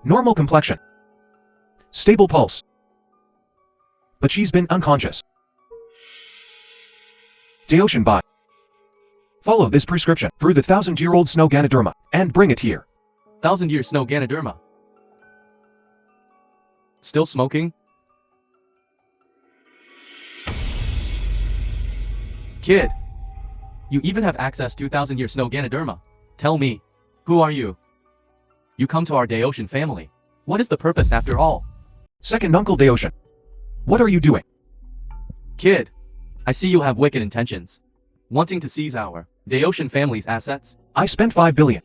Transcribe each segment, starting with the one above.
Normal complexion. Stable pulse. But she's been unconscious. Daocean Bai. Follow this prescription through the 1,000-year-old snow Ganoderma and bring it here. 1,000-year snow Ganoderma. Still smoking? Kid, you even have access to 1,000-year snow Ganoderma. Tell me, who are you? You come to our Daocean family. What is the purpose after all? Second Uncle Daocean. What are you doing? Kid, I see you have wicked intentions. Wanting to seize our Daocean family's assets? I spent 5 billion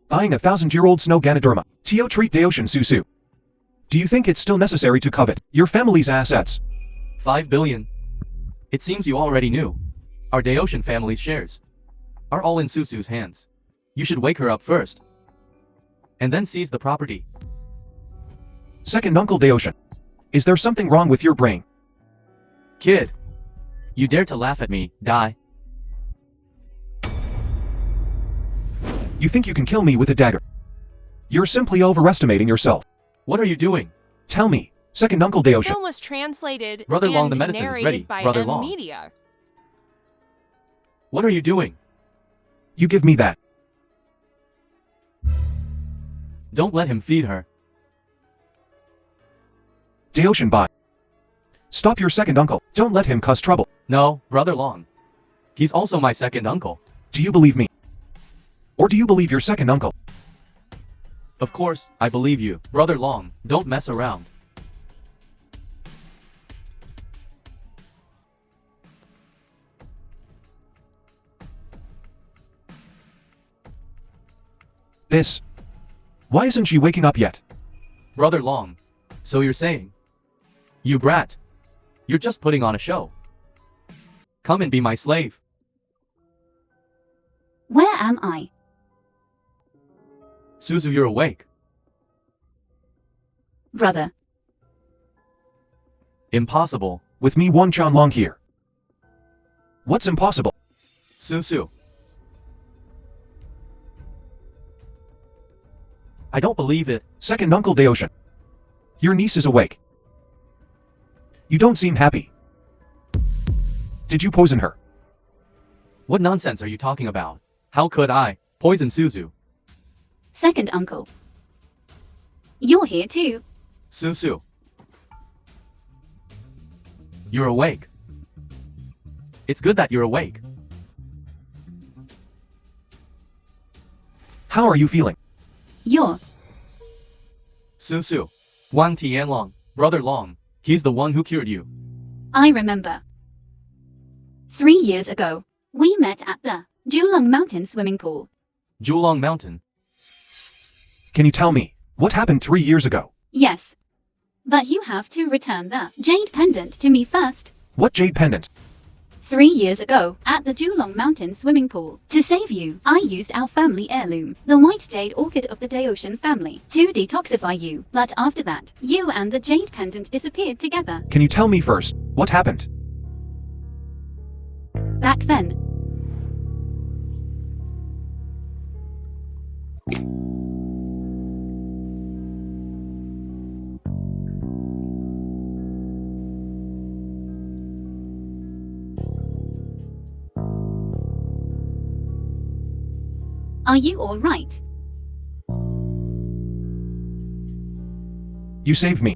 buying a 1,000-year-old snow Ganoderma. Tio treat Daocean Susu. Do you think it's still necessary to covet your family's assets? 5 billion. It seems you already knew. Our Daocean family's shares are all in Susu's hands. You should wake her up first, and then seize the property. Second Uncle Daocean. Is there something wrong with your brain? Kid, you dare to laugh at me, die. You think you can kill me with a dagger? You're simply overestimating yourself. What are you doing? Tell me, Second Uncle Daocean. Film was translated Brother and Long, the medicine is narrated ready. by Brother M Long. Media. What are you doing? You give me that. Don't let him feed her. Daocean Bai. Stop your second uncle. Don't let him cause trouble. No, Brother Long. He's also my second uncle. Do you believe me? Or do you believe your second uncle? Of course, I believe you. Brother Long, don't mess around. This. Why isn't she waking up yet? Brother Long. So you're saying? You brat. You're just putting on a show. Come and be my slave. Where am I? Suzu, you're awake. Brother. Impossible. With me Won Chanlong here. What's impossible? Susu. I don't believe it. Second Uncle Daocean. Your niece is awake. You don't seem happy. Did you poison her? What nonsense are you talking about? How could I poison Suzu? Second uncle. You're here too. Susu. You're awake. It's good that you're awake. How are you feeling? You're. Susu. Wang Tianlong. Brother Long. He's the one who cured you. I remember. 3 years ago, we met at the Julong Mountain swimming pool. Julong Mountain. Can you tell me, what happened 3 years ago? Yes. But you have to return the jade pendant to me first. What jade pendant? 3 years ago, at the Julong Mountain swimming pool. To save you, I used our family heirloom, the white jade orchid of the Daocean family, to detoxify you. But after that, you and the jade pendant disappeared together. Can you tell me first, what happened? Back then. Are you all right? You saved me.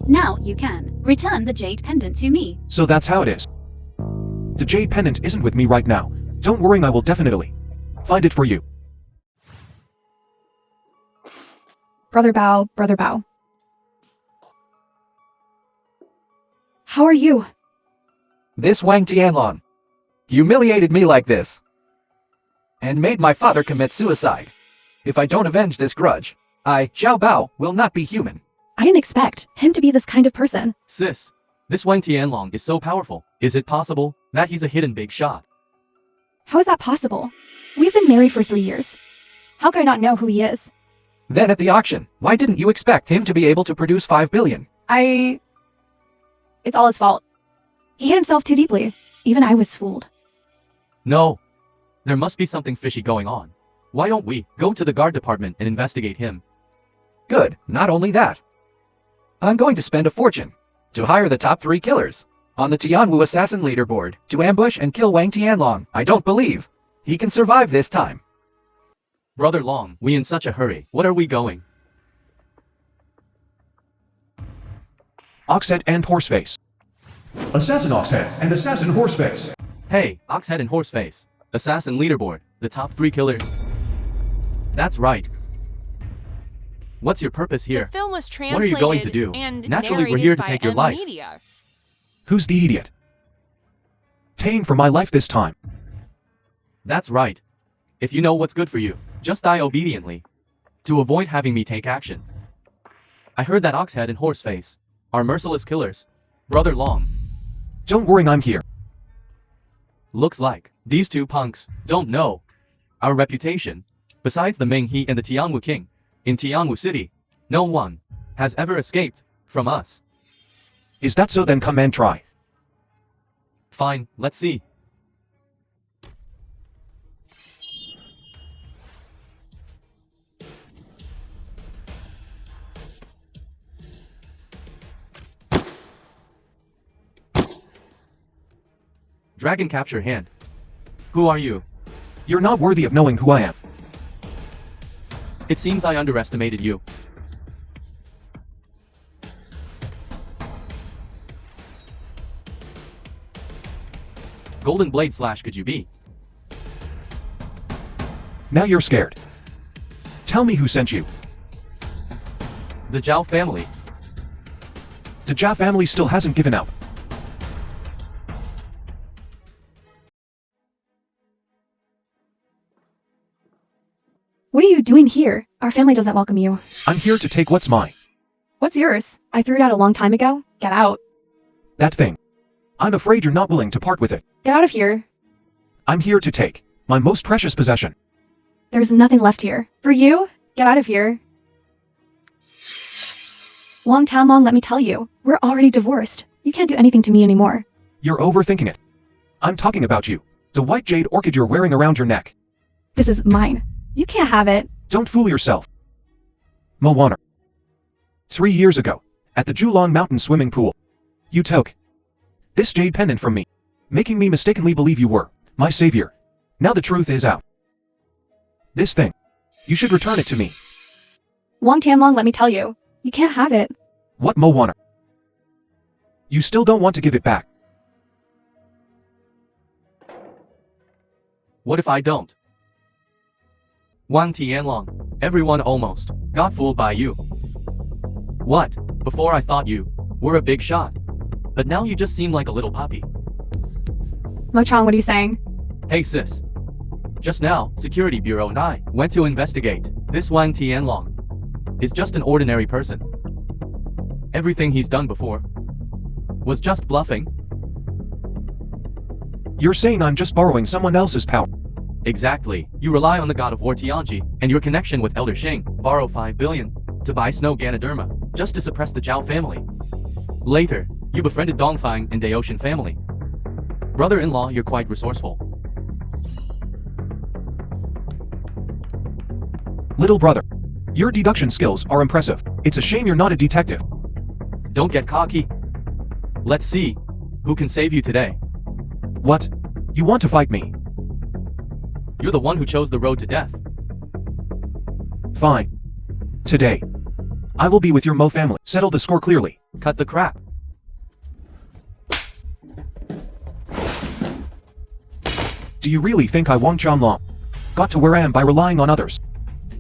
Now you can return the jade pendant to me. So that's how it is. The jade pendant isn't with me right now. Don't worry, I will definitely find it for you. Brother Bao, Brother Bao. How are you? This Wang Tianlong humiliated me like this, and made my father commit suicide. If I don't avenge this grudge, Xiao Bao, will not be human. I didn't expect him to be this kind of person. Sis. This Wang Tianlong is so powerful. Is it possible that he's a hidden big shot? How is that possible? We've been married for 3 years. How could I not know who he is? Then at the auction, why didn't you expect him to be able to produce 5 billion? It's all his fault. He hid himself too deeply. Even I was fooled. No. There must be something fishy going on. Why don't we go to the guard department and investigate him? Good, not only that. I'm going to spend a fortune to hire the top 3 killers on the Tianwu assassin leaderboard to ambush and kill Wang Tianlong. I don't believe he can survive this time. Brother Long, we in such a hurry. What are we going? Oxhead and Horseface. Assassin Oxhead and Assassin Horseface. Hey, Oxhead and Horseface. Assassin leaderboard. The top 3 killers. That's right. What's your purpose here? The film was What translated are you going to do? and Naturally, we're here to narrated take by your life. Media. Who's the idiot? Paying for my life this time. That's right. If you know what's good for you, just die obediently. To avoid having me take action. I heard that Oxhead and Horseface are merciless killers. Brother Long. Don't worry, I'm here. Looks like these 2 punks don't know our reputation. Besides the Ming He and the Tianwu King, in Tianwu City, no one has ever escaped from us. Is that so? Then come and try. Fine, let's see. Dragon capture hand. Who are you? You're not worthy of knowing who I am. It seems I underestimated you. Golden Blade / could you be? Now you're scared. Tell me who sent you. The Zhao family. The Jia family still hasn't given up. What are you doing here? Our family doesn't welcome you. I'm here to take what's mine. What's yours? I threw it out a long time ago. Get out. That thing. I'm afraid you're not willing to part with it. Get out of here. I'm here to take my most precious possession. There's nothing left here. For you? Get out of here. Wang Tianlong, let me tell you, we're already divorced. You can't do anything to me anymore. You're overthinking it. I'm talking about you. The white jade orchid you're wearing around your neck. This is mine. You can't have it. Don't fool yourself. Moana. 3 years ago, at the Julong Mountain swimming pool, you took this jade pendant from me, making me mistakenly believe you were my savior. Now the truth is out. This thing. You should return it to me. Wang Tianlong, let me tell you, you can't have it. What, Moana? You still don't want to give it back? What if I don't? Wang Tianlong, everyone almost got fooled by you. What? Before I thought you were a big shot. But now you just seem like a little puppy. Mo Chong, what are you saying? Hey sis. Just now, Security Bureau and I went to investigate. This Wang Tianlong is just an ordinary person. Everything he's done before was just bluffing. You're saying I'm just borrowing someone else's power. Exactly. You rely on the god of war Tianji and your connection with Elder Shing. Borrow 5 billion to buy Snow Ganoderma just to suppress the Zhao family. Later, you befriended Dongfang and Daotian family. Brother-in-law, you're quite resourceful. Little brother, your deduction skills are impressive. It's a shame you're not a detective. Don't get cocky. Let's see who can save you today. What? You want to fight me? You're the one who chose the road to death. Fine. Today, I will be with your Mo family. Settle the score clearly. Cut the crap. Do you really think I Wang Tianlong got to where I am by relying on others?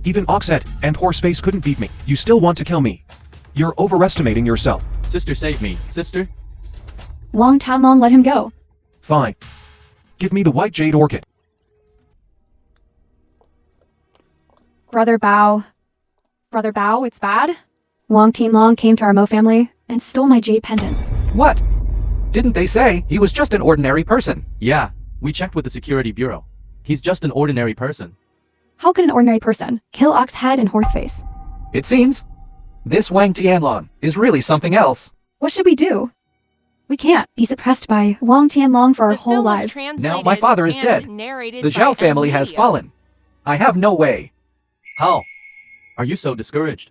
Even Oxhead and Horseface couldn't beat me. You still want to kill me? You're overestimating yourself. Sister, save me. Sister? Wang Tianlong, let him go. Fine. Give me the white jade orchid. Brother Bao. Brother Bao, it's bad? Wang Tianlong came to our Mo family and stole my jade pendant. What? Didn't they say he was just an ordinary person? Yeah, we checked with the Security Bureau. He's just an ordinary person. How could an ordinary person kill Oxhead and Horseface? It seems this Wang Tianlong is really something else. What should we do? We can't be suppressed by Wang Tianlong for our The whole film was lives. translated Now my father is and dead. narrated The by Zhao family has Emilia. fallen. I have no way. How? Are you so discouraged?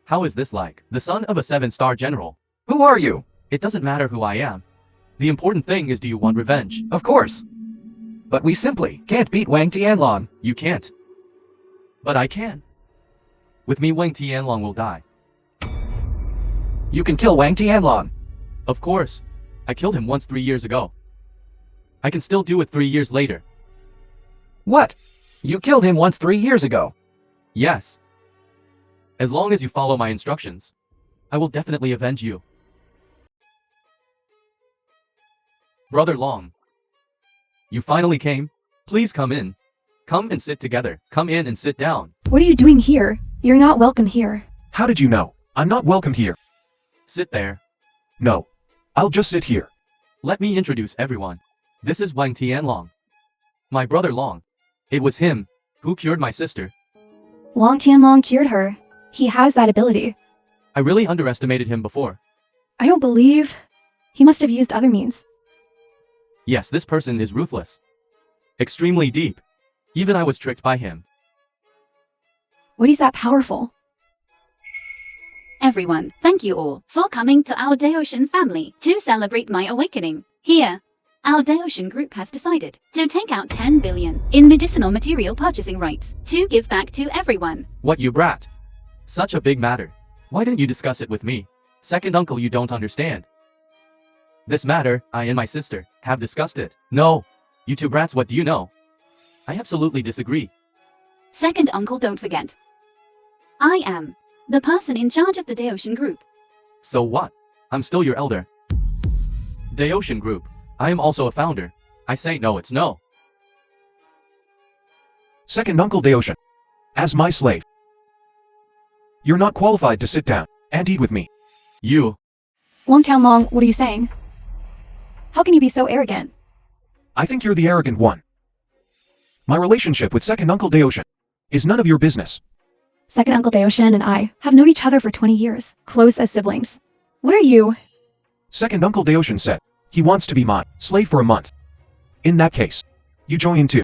How is this like? The son of a 7-star general. Who are you? It doesn't matter who I am. The important thing is, do you want revenge? Of course. But we simply can't beat Wang Tianlong. You can't. But I can. With me, Wang Tianlong will die. You can kill Wang Tianlong. Of course. I killed him once 3 years ago. I can still do it 3 years later. What? You killed him once 3 years ago. Yes. As long as you follow my instructions, I will definitely avenge you. Brother Long. You finally came. Please come in. Come and sit together. Come in and sit down. What are you doing here? You're not welcome here. How did you know? I'm not welcome here. Sit there. No. I'll just sit here. Let me introduce everyone. This is Wang Tianlong. My brother Long. It was him who cured my sister. Wang Tianlong cured her. He has that ability. I really underestimated him before. I don't believe... He must have used other means. Yes, this person is ruthless. Extremely deep. Even I was tricked by him. What is that powerful? Everyone, thank you all for coming to our Daocean family to celebrate my awakening. Here, our Daocean group has decided to take out 10 billion in medicinal material purchasing rights to give back to everyone. What, you brat? Such a big matter. Why didn't you discuss it with me? Second uncle, you don't understand. This matter, I and my sister have discussed it. No. You two brats, what do you know? I absolutely disagree. Second uncle, don't forget. I am the person in charge of the Daocean group. So what? I'm still your elder. Daocean group. I am also a founder. I say no, it's no. Second Uncle Daocean. As my slave. You're not qualified to sit down and eat with me. You. Wang Tianlong, what are you saying? How can you be so arrogant? I think you're the arrogant one. My relationship with Second Uncle Daocean is none of your business. Second Uncle Daocean and I have known each other for 20 years, close as siblings. What are you? Second Uncle Daocean said he wants to be my slave for a month. In that case, you join too.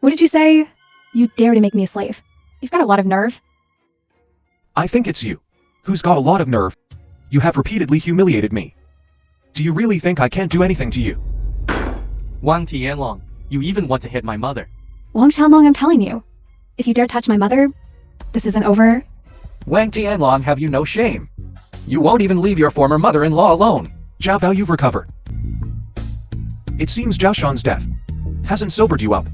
What did you say? You dare to make me a slave. You've got a lot of nerve. I think it's you who's got a lot of nerve. You have repeatedly humiliated me. Do you really think I can't do anything to you? Wang Tianlong, you even want to hit my mother. Wang Tianlong, I'm telling you. If you dare touch my mother, this isn't over. Wang Tianlong, have you no shame? You won't even leave your former mother-in-law alone. Zhao Bao, you've recovered. It seems Zhao Shan's death hasn't sobered you up.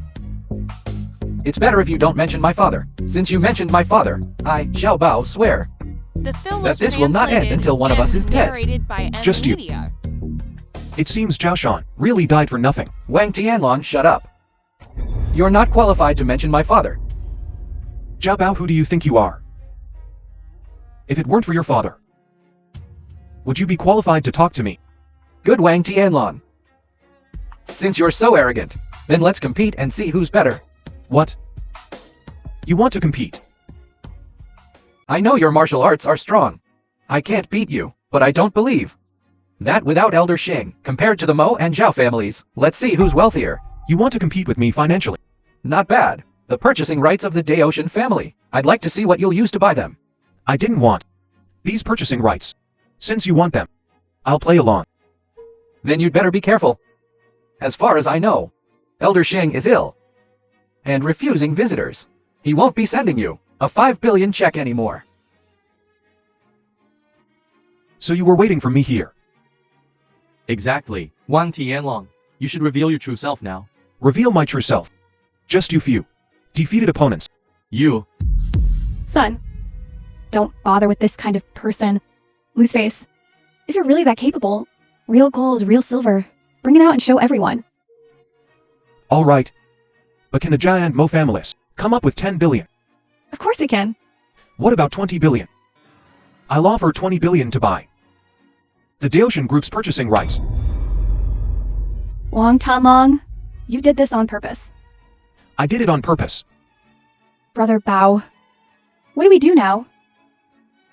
It's better if you don't mention my father. Since you mentioned my father, I, Xiao Bao, swear The film that was this will not end translated until one of us and is dead. narrated by Just you. Emilia. It seems Zhao Shan really died for nothing. Wang Tianlong, shut up. You're not qualified to mention my father. Zhao Bao, who do you think you are? If it weren't for your father, would you be qualified to talk to me? Good Wang Tianlong. Since you're so arrogant, then let's compete and see who's better. What? You want to compete? I know your martial arts are strong. I can't beat you, but I don't believe that without Elder Xing, compared to the Mo and Zhao families, let's see who's wealthier. You want to compete with me financially? Not bad. The purchasing rights of the Daocean family. I'd like to see what you'll use to buy them. I didn't want these purchasing rights. Since you want them, I'll play along. Then you'd better be careful. As far as I know, Elder Xing is ill and refusing visitors. He won't be sending you a 5 billion check anymore. So you were waiting for me here. Exactly. Wang Tianlong, you should reveal your true self now. Reveal my true self. Just you few defeated opponents. You. Son, don't bother with this kind of person. Lose face. If you're really that capable, real gold, real silver, bring it out and show everyone. All right. But can the Jia and Mo families come up with 10 billion? Of course we can. What about 20 billion? I'll offer 20 billion to buy the Daocean Group's purchasing rights. Wang Tianlong, you did this on purpose. I did it on purpose. Brother Bao. What do we do now?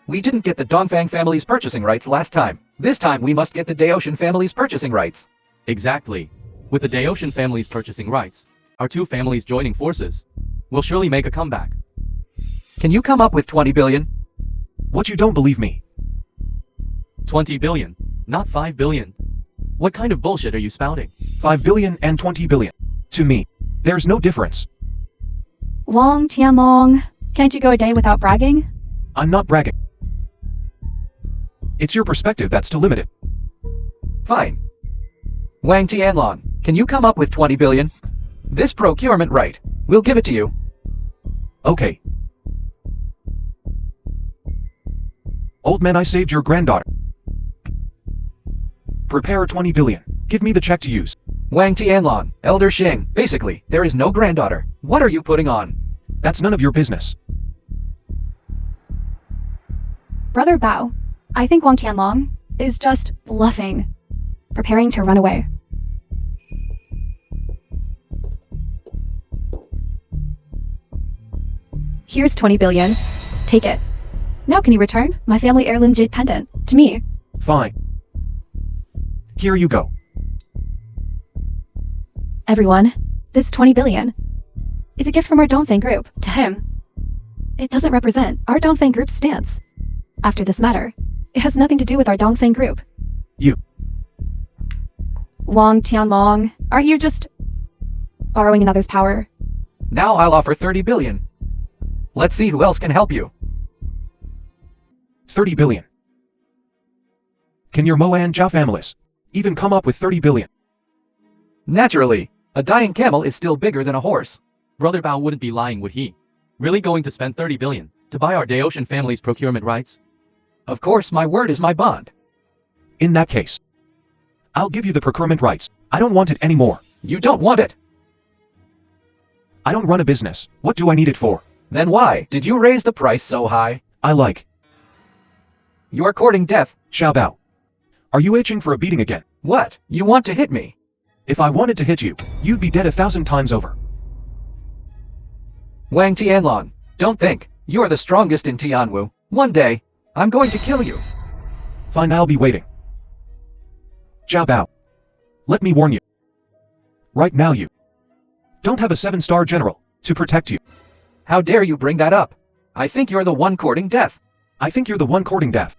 We didn't get the Dongfang family's purchasing rights last time. This time we must get the Daotian family's purchasing rights. Exactly. With the Daotian family's purchasing rights, our two families joining forces will surely make a comeback. Can you come up with 20 billion? What, you don't believe me? 20 billion, not 5 billion. What kind of bullshit are you spouting? 5 billion and 20 billion. To me, there's no difference. Wang Tianlong, can't you go a day without bragging? I'm not bragging. It's your perspective that's too limited. Fine. Wang Tianlong, can you come up with 20 billion? This procurement right. We'll give it to you. Okay. Old man, I saved your granddaughter. Prepare 20 billion. Give me the check to use. Wang Tianlong, Elder Xing, basically, there is no granddaughter. What are you putting on? That's none of your business. Brother Bao, I think Wang Tianlong is just bluffing, preparing to run away. Here's 20 billion. Take it. Now can you return my family heirloom jade pendant to me? Fine. Here you go. Everyone, this 20 billion is a gift from our Dongfeng group to him. It doesn't represent our Dongfeng group's stance. After this matter, it has nothing to do with our Dongfeng group. You. Wang Tianlong, aren't you just borrowing another's power? Now I'll offer 30 billion. Let's see who else can help you. 30 billion. Can your Mo and Zhao families even come up with 30 billion? Naturally, a dying camel is still bigger than a horse. Brother Bao wouldn't be lying, would he? Really going to spend 30 billion to buy our Daotian family's procurement rights? Of course, my word is my bond. In that case, I'll give you the procurement rights. I don't want it anymore. You don't want it. I don't run a business. What do I need it for? Then why did you raise the price so high? I like. You're courting death. Xiao Bao. Are you itching for a beating again? What? You want to hit me? If I wanted to hit you, you'd be dead 1,000 times over. Wang Tianlong, don't think you're the strongest in Tianwu. One day, I'm going to kill you. Fine, I'll be waiting. Xiao Bao. Let me warn you. Right now you don't have a 7-star general to protect you. How dare you bring that up? I think you're the one courting death. I think you're the one courting death.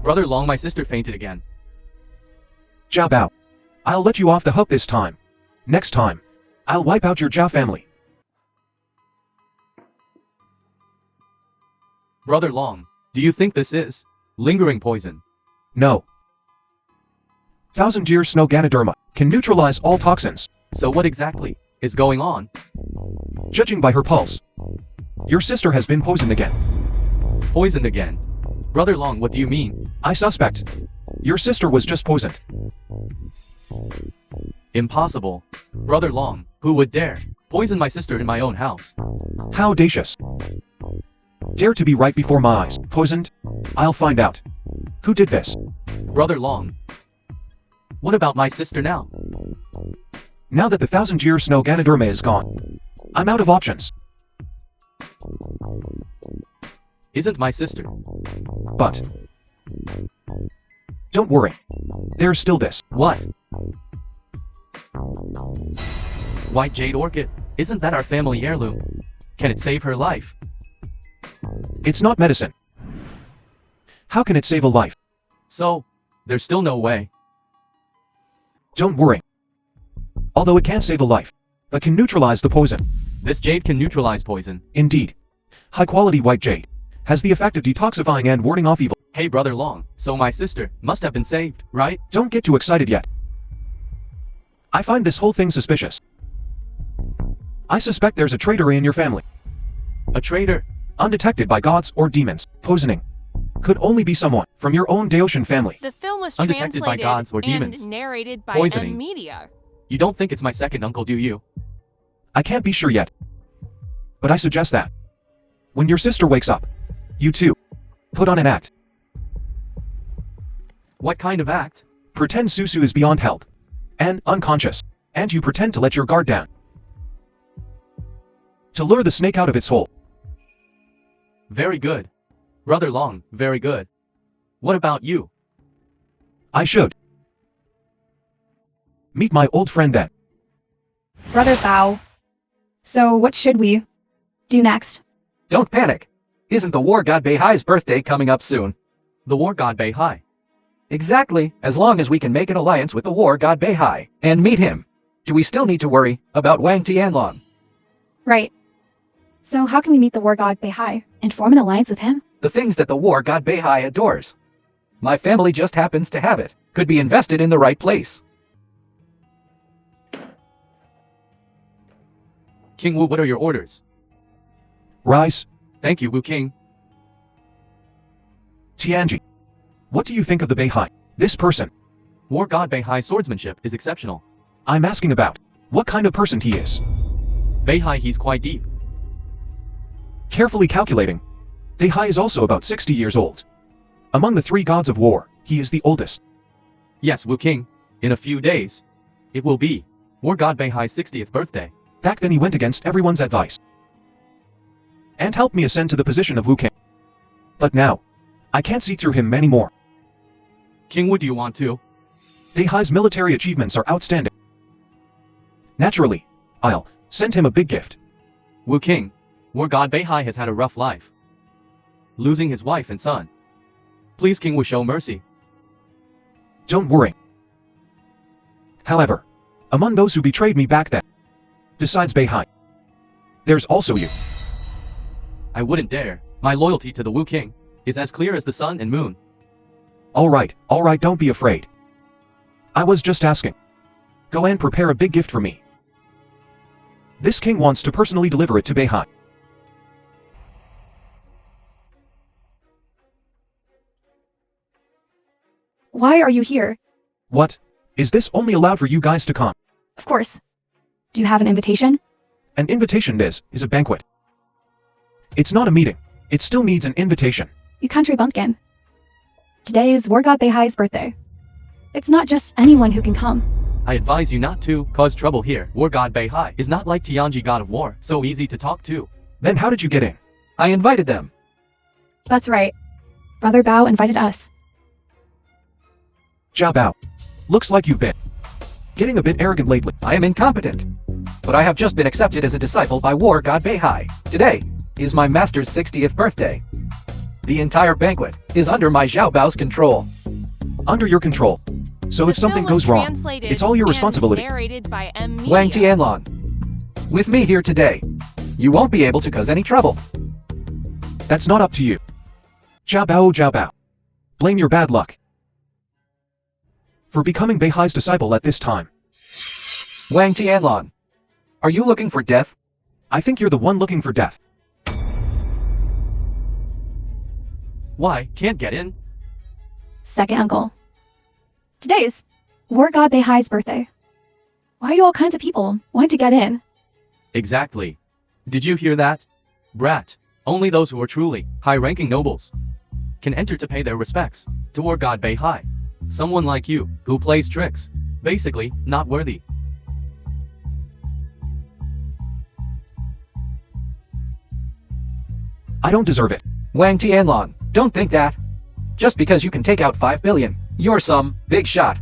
Brother Long, my sister fainted again. Xiao Bao. I'll let you off the hook this time. Next time, I'll wipe out your Zhao family. Brother Long, do you think this is lingering poison? No. 1,000-year snow Ganoderma can neutralize all toxins. So what exactly is going on? Judging by her pulse, your sister has been poisoned again. Poisoned again? Brother Long, what do you mean? I suspect your sister was just poisoned. Impossible. Brother Long, who would dare poison my sister in my own house? How audacious. Dare to be right before my eyes. Poisoned? I'll find out. Who did this? Brother Long. What about my sister now? Now that the 1,000-year snow Ganoderma is gone, I'm out of options. Isn't my sister? But don't worry. There's still this. What? White Jade Orchid? Isn't that our family heirloom? Can it save her life? It's not medicine. How can it save a life? So, there's still no way. Don't worry. Although it can't save a life, but can neutralize the poison. This jade can neutralize poison. Indeed. High-quality white jade has the effect of detoxifying and warding off evil. Hey Brother Long, so my sister must have been saved, right? Don't get too excited yet. I find this whole thing suspicious. I suspect there's a traitor in your family. A traitor? Undetected by gods or demons. Poisoning could only be someone from your own Daotian family. The film was Undetected by translated gods or demons. and narrated by Poisoning. M Media. You don't think it's my second uncle, do you? I can't be sure yet. But I suggest that when your sister wakes up, you too put on an act. What kind of act? Pretend Susu is beyond help and unconscious, and you pretend to let your guard down to lure the snake out of its hole. Very good. Brother Long, very good. What about you? I should meet my old friend then. Brother Bao. So what should we do next? Don't panic. Isn't the war god Beihai's birthday coming up soon? The war god Beihai. Exactly, as long as we can make an alliance with the war god Beihai and meet him. Do we still need to worry about Wang Tianlong? Right. So how can we meet the war god Beihai and form an alliance with him? The things that the war god Beihai adores. My family just happens to have it. Could be invested in the right place. King Wu, what are your orders? Rise, Thank you, Wu King. Tianji. What do you think of the Beihai? This person. War god Beihai's swordsmanship is exceptional. I'm asking about what kind of person he is. Beihai, he's quite deep. Carefully calculating, Beihai is also about 60 years old. Among the three gods of war, he is the oldest. Yes, Wu King. In a few days, it will be war god Beihai's 60th birthday. Back then he went against everyone's advice and helped me ascend to the position of Wu King. But now, I can't see through him anymore. King Wu, do you want to? Beihai's military achievements are outstanding. Naturally, I'll send him a big gift. Wu King, war god Beihai has had a rough life, losing his wife and son. Please, King Wu, show mercy. Don't worry. However, among those who betrayed me back then, besides Beihai, there's also you. I wouldn't dare. My loyalty to the Wu King is as clear as the sun and moon. Alright, don't be afraid. I was just asking. Go and prepare a big gift for me. This king wants to personally deliver it to Beihai. Why are you here? What? Is this only allowed for you guys to come? Of course. Do you have an invitation? An invitation is a banquet. It's not a meeting. It still needs an invitation. You country bumpkin. Today is war god Beihai's birthday. It's not just anyone who can come. I advise you not to cause trouble here. War god Beihai is not like Tianji, god of war, so easy to talk to. Then how did you get in? I invited them. That's right. Brother Bao invited us. Zhao Bao. Looks like you've been getting a bit arrogant lately. I am incompetent. But I have just been accepted as a disciple by war god Beihai. Today is my master's 60th birthday. The entire banquet is under my Zhao Bao's control. Under your control. So if something goes wrong, it's all your responsibility. Wang Tianlong. With me here today, you won't be able to cause any trouble. That's not up to you. Zhao Bao. Blame your bad luck for becoming Beihai's disciple at this time. Wang Tianlong. Are you looking for death? I think you're the one looking for death. Why? Can't get in? Second uncle. Today's war god Beihai's birthday. Why do all kinds of people want to get in? Exactly. Did you hear that? Brat. Only those who are truly high-ranking nobles can enter to pay their respects to war god Beihai. Someone like you, who plays tricks, basically not worthy. I don't deserve it. Wang Tianlong, don't think that. Just because you can take out 5 billion, you're some big shot.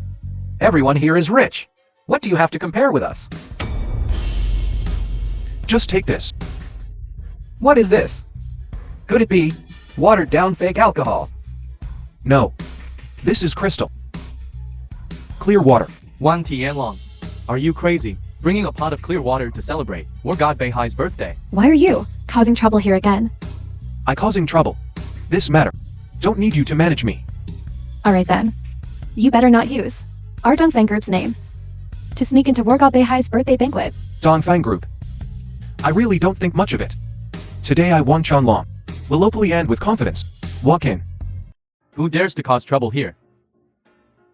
Everyone here is rich. What do you have to compare with us? Just take this. What is this? Could it be watered down fake alcohol? No. This is crystal. Clear water. Wang Tianlong, are you crazy? Bringing a pot of clear water to celebrate war god Beihai's birthday. Why are you causing trouble here again? I causing trouble. This matter. Don't need you to manage me. Alright then. You better not use our Dongfang group's name to sneak into war god Beihai's birthday banquet. Dongfang Group. I really don't think much of it. Today I Wang Chanlong will openly and with confidence walk in. Who dares to cause trouble here?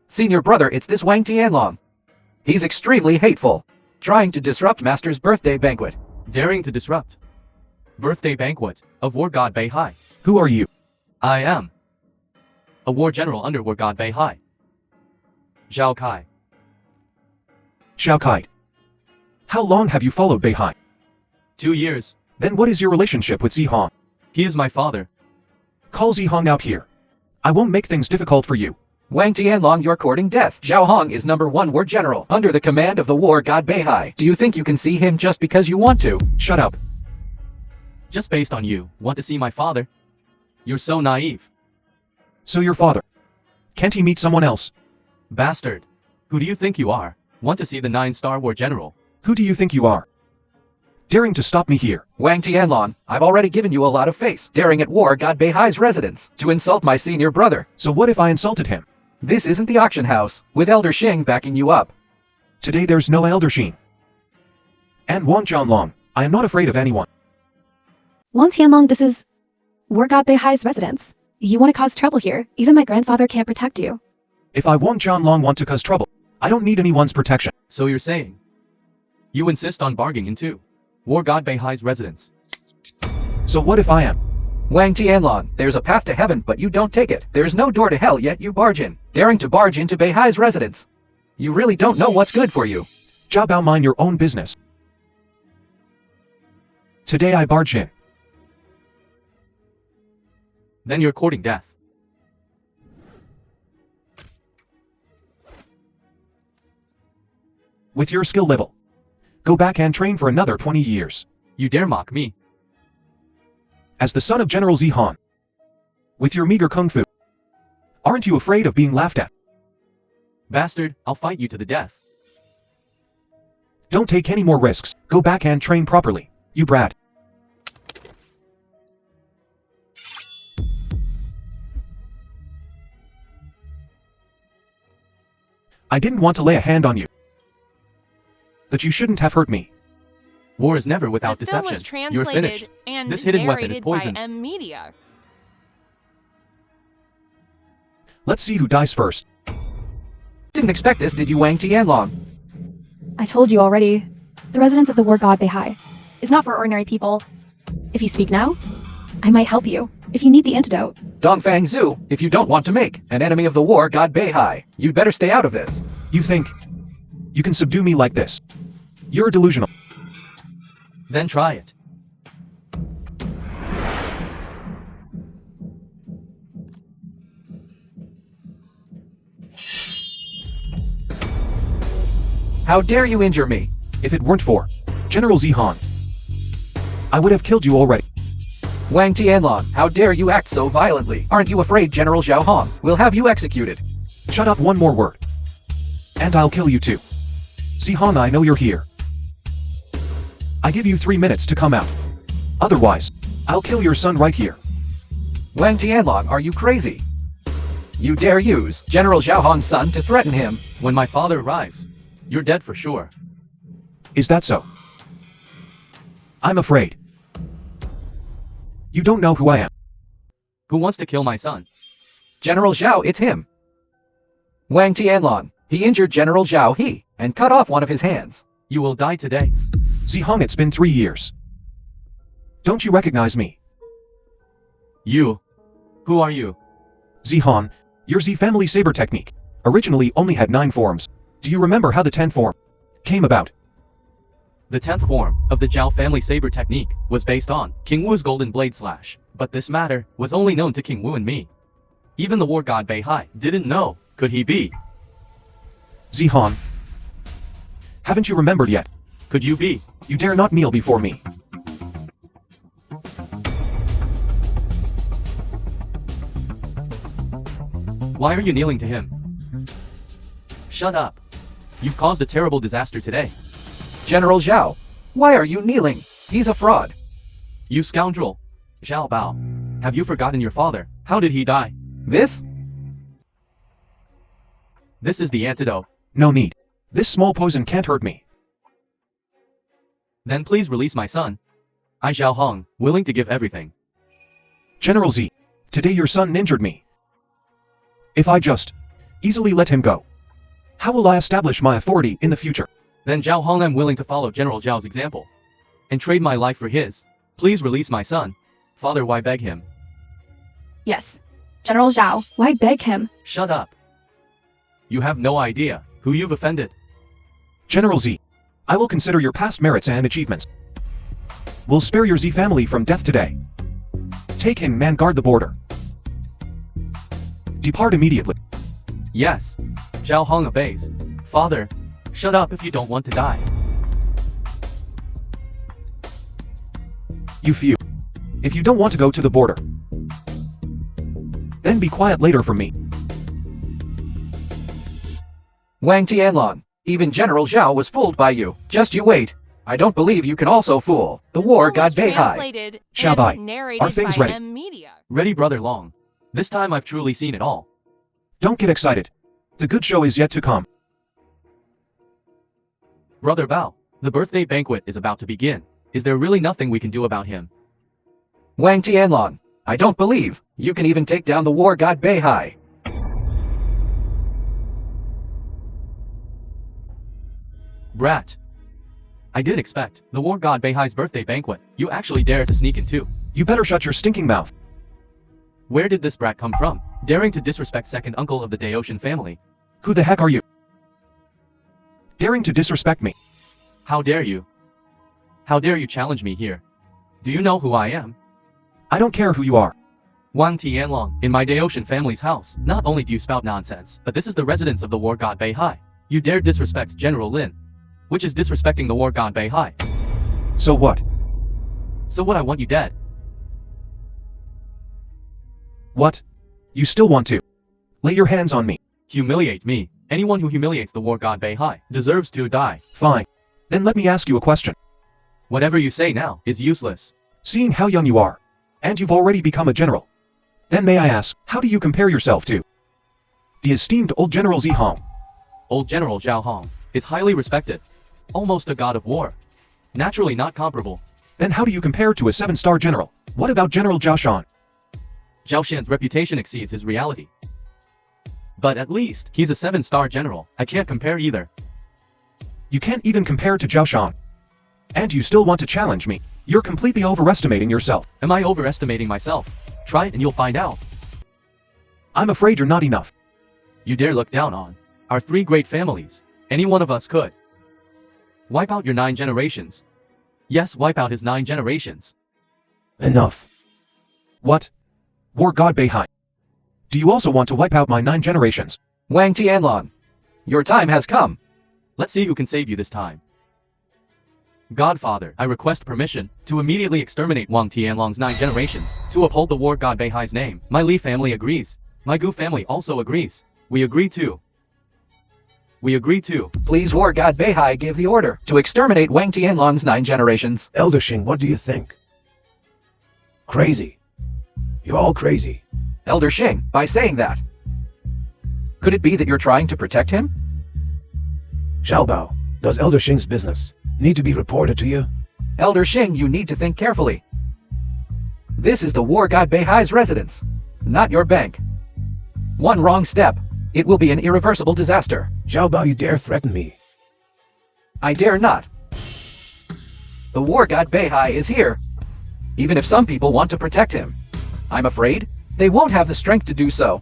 Senior brother, it's this Wang Tianlong. He's extremely hateful, trying to disrupt Master's birthday banquet. Daring to disrupt birthday banquet of war god Beihai. Who are you? I am a war general under war god Beihai. Zhao Kai. Xiao Kai. How long have you followed Beihai? 2 years. Then what is your relationship with Zihong? He is my father. Call Zihong out here. I won't make things difficult for you. Wang Tianlong, you're courting death. Zhao Hong is #1 war general, under the command of the war god Beihai. Do you think you can see him just because you want to? Shut up. Just based on you, want to see my father? You're so naive. So your father. Can't he meet someone else? Bastard. Who do you think you are? Want to see the 9-star war general? Who do you think you are? Daring to stop me here. Wang Tianlong, I've already given you a lot of face, daring at war god Beihai's residence, to insult my senior brother. So what if I insulted him? This isn't the auction house, with Elder Xing backing you up. Today there's no Elder Sheen. And Wang Jianlong, I am not afraid of anyone. Wang Tianlong, this is War God Beihai's residence. You want to cause trouble here. Even my grandfather can't protect you. If I Wang Jianlong want to cause trouble, I don't need anyone's protection. So you're saying you insist on bargaining into war god Beihai's residence? So what if I am? Wang Tianlong, there's a path to heaven but you don't take it. There's no door to hell yet you barge in, daring to barge into Beihai's residence. You really don't know what's good for you. Zhao Bao, mind your own business. Today I barge in. Then you're courting death. With your skill level, go back and train for another 20 years. You dare mock me? As the son of General Zihong. With your meager kung fu. Aren't you afraid of being laughed at? Bastard, I'll fight you to the death. Don't take any more risks. Go back and train properly, you brat. I didn't want to lay a hand on you. But you shouldn't have hurt me. War is never without The film deception. was You're translated finished. and This hidden weapon is narrated poison. by M Media. Let's see who dies first. Didn't expect this, did you, Wang Tianlong? I told you already. The residence of the War God Beihai is not for ordinary people. If you speak now, I might help you. If you need the antidote. Dongfang Zhu, if you don't want to make an enemy of the war god Beihai, you'd better stay out of this. You think you can subdue me like this? You're delusional. Then try it. How dare you injure me? If it weren't for General Zihong, I would have killed you already. Wang Tianlong, how dare you act so violently? Aren't you afraid General Zhao Hong will have you executed? Shut up one more word. And I'll kill you too. Zihong, I know you're here. I give you 3 minutes to come out. Otherwise, I'll kill your son right here. Wang Tianlong, are you crazy? You dare use General Zhao Hong's son to threaten him? When my father arrives, you're dead for sure. Is that so? I'm afraid. You don't know who I am. Who wants to kill my son? General Zhao, it's him. Wang Tianlong, he injured General Zhao He and cut off one of his hands. You will die today. Zihong, it's been 3 years. Don't you recognize me? You. Who are you? Zihong, your Z family saber technique originally only had 9 forms. Do you remember how the 10th form came about? The 10th form of the Zhao family saber technique was based on King Wu's golden blade slash, but this matter was only known to King Wu and me. Even the war god Beihai didn't know. Could he be? Zihong, haven't you remembered yet? Could you be? You dare not kneel before me. Why are you kneeling to him? Shut up. You've caused a terrible disaster today. General Zhao, why are you kneeling? He's a fraud. You scoundrel. Zhao Bao. Have you forgotten your father? How did he die? This? This is the antidote. No need. This small poison can't hurt me. Then please release my son. I Zhao Hong, willing to give everything. General Z, today your son injured me. If I just easily let him go, how will I establish my authority in the future? Then Zhao Hong, I'm willing to follow General Zhao's example and trade my life for his. Please release my son. Father, why beg him? Yes. General Zhao, why beg him? Shut up. You have no idea who you've offended. General Z, I will consider your past merits and achievements. We'll spare your Z family from death today. Take him and guard the border. Depart immediately. Yes. Zhao Hong obeys. Father, shut up if you don't want to die. You few. If you don't want to go to the border, then be quiet later for me. Wang Tianlong, even General Zhao was fooled by you. Just you wait. I don't believe you can also fool the war god Beihai. Shabai, Narrated are things by ready? M Media. Ready, Brother Long. This time I've truly seen it all. Don't get excited. The good show is yet to come. Brother Bao, the birthday banquet is about to begin. Is there really nothing we can do about him? Wang Tianlong, I don't believe you can even take down the war god Beihai. Brat. I did expect the war god Beihai's birthday banquet. You actually dare to sneak in too. You better shut your stinking mouth. Where did this brat come from? Daring to disrespect second uncle of the Daoshan family. Who the heck are you? Daring to disrespect me. How dare you? How dare you challenge me here? Do you know who I am? I don't care who you are. Wang Tianlong, in my Daoshan family's house. Not only do you spout nonsense, but this is the residence of the war god Beihai. You dare disrespect General Lin, which is disrespecting the war god Beihai. So what? So what? I want you dead. What? You still want to? Lay your hands on me. Humiliate me. Anyone who humiliates the war god Beihai deserves to die. Fine. Then let me ask you a question. Whatever you say now is useless. Seeing how young you are, and you've already become a general, then may I ask, how do you compare yourself to the esteemed old General Zihong? Old General Zhao Hong is highly respected. Almost a god of war. Naturally not comparable. Then how do you compare to a 7-star general? What about General Zhao Shan? Zhao Shan's reputation exceeds his reality. But at least, he's a 7-star general. I can't compare either. You can't even compare to Zhao Shan. And you still want to challenge me. You're completely overestimating yourself. Am I overestimating myself? Try it and you'll find out. I'm afraid you're not enough. You dare look down on our 3 great families. Any one of us could. Wipe out your 9 generations. Yes, wipe out his 9 generations. Enough. What? War god Beihai. Do you also want to wipe out my 9 generations? Wang Tianlong, your time has come. Let's see who can save you this time. Godfather, I request permission to immediately exterminate Wang Tianlong's 9 generations to uphold the war god Beihai's name. My Li family agrees. My Gu family also agrees. We agree too. We agree too. Please war god Beihai give the order to exterminate Wang Tianlong's 9 generations. Elder Shing, what do you think? Crazy. You're all crazy. Elder Shing, by saying that, could it be that you're trying to protect him? Xiaobao, does Elder Shing's business need to be reported to you? Elder Shing, you need to think carefully. This is the war god Beihai's residence, not your bank. One wrong step, it will be an irreversible disaster. Xiaobao, you dare threaten me? I dare not. The war god Beihai is here. Even if some people want to protect him, I'm afraid they won't have the strength to do so.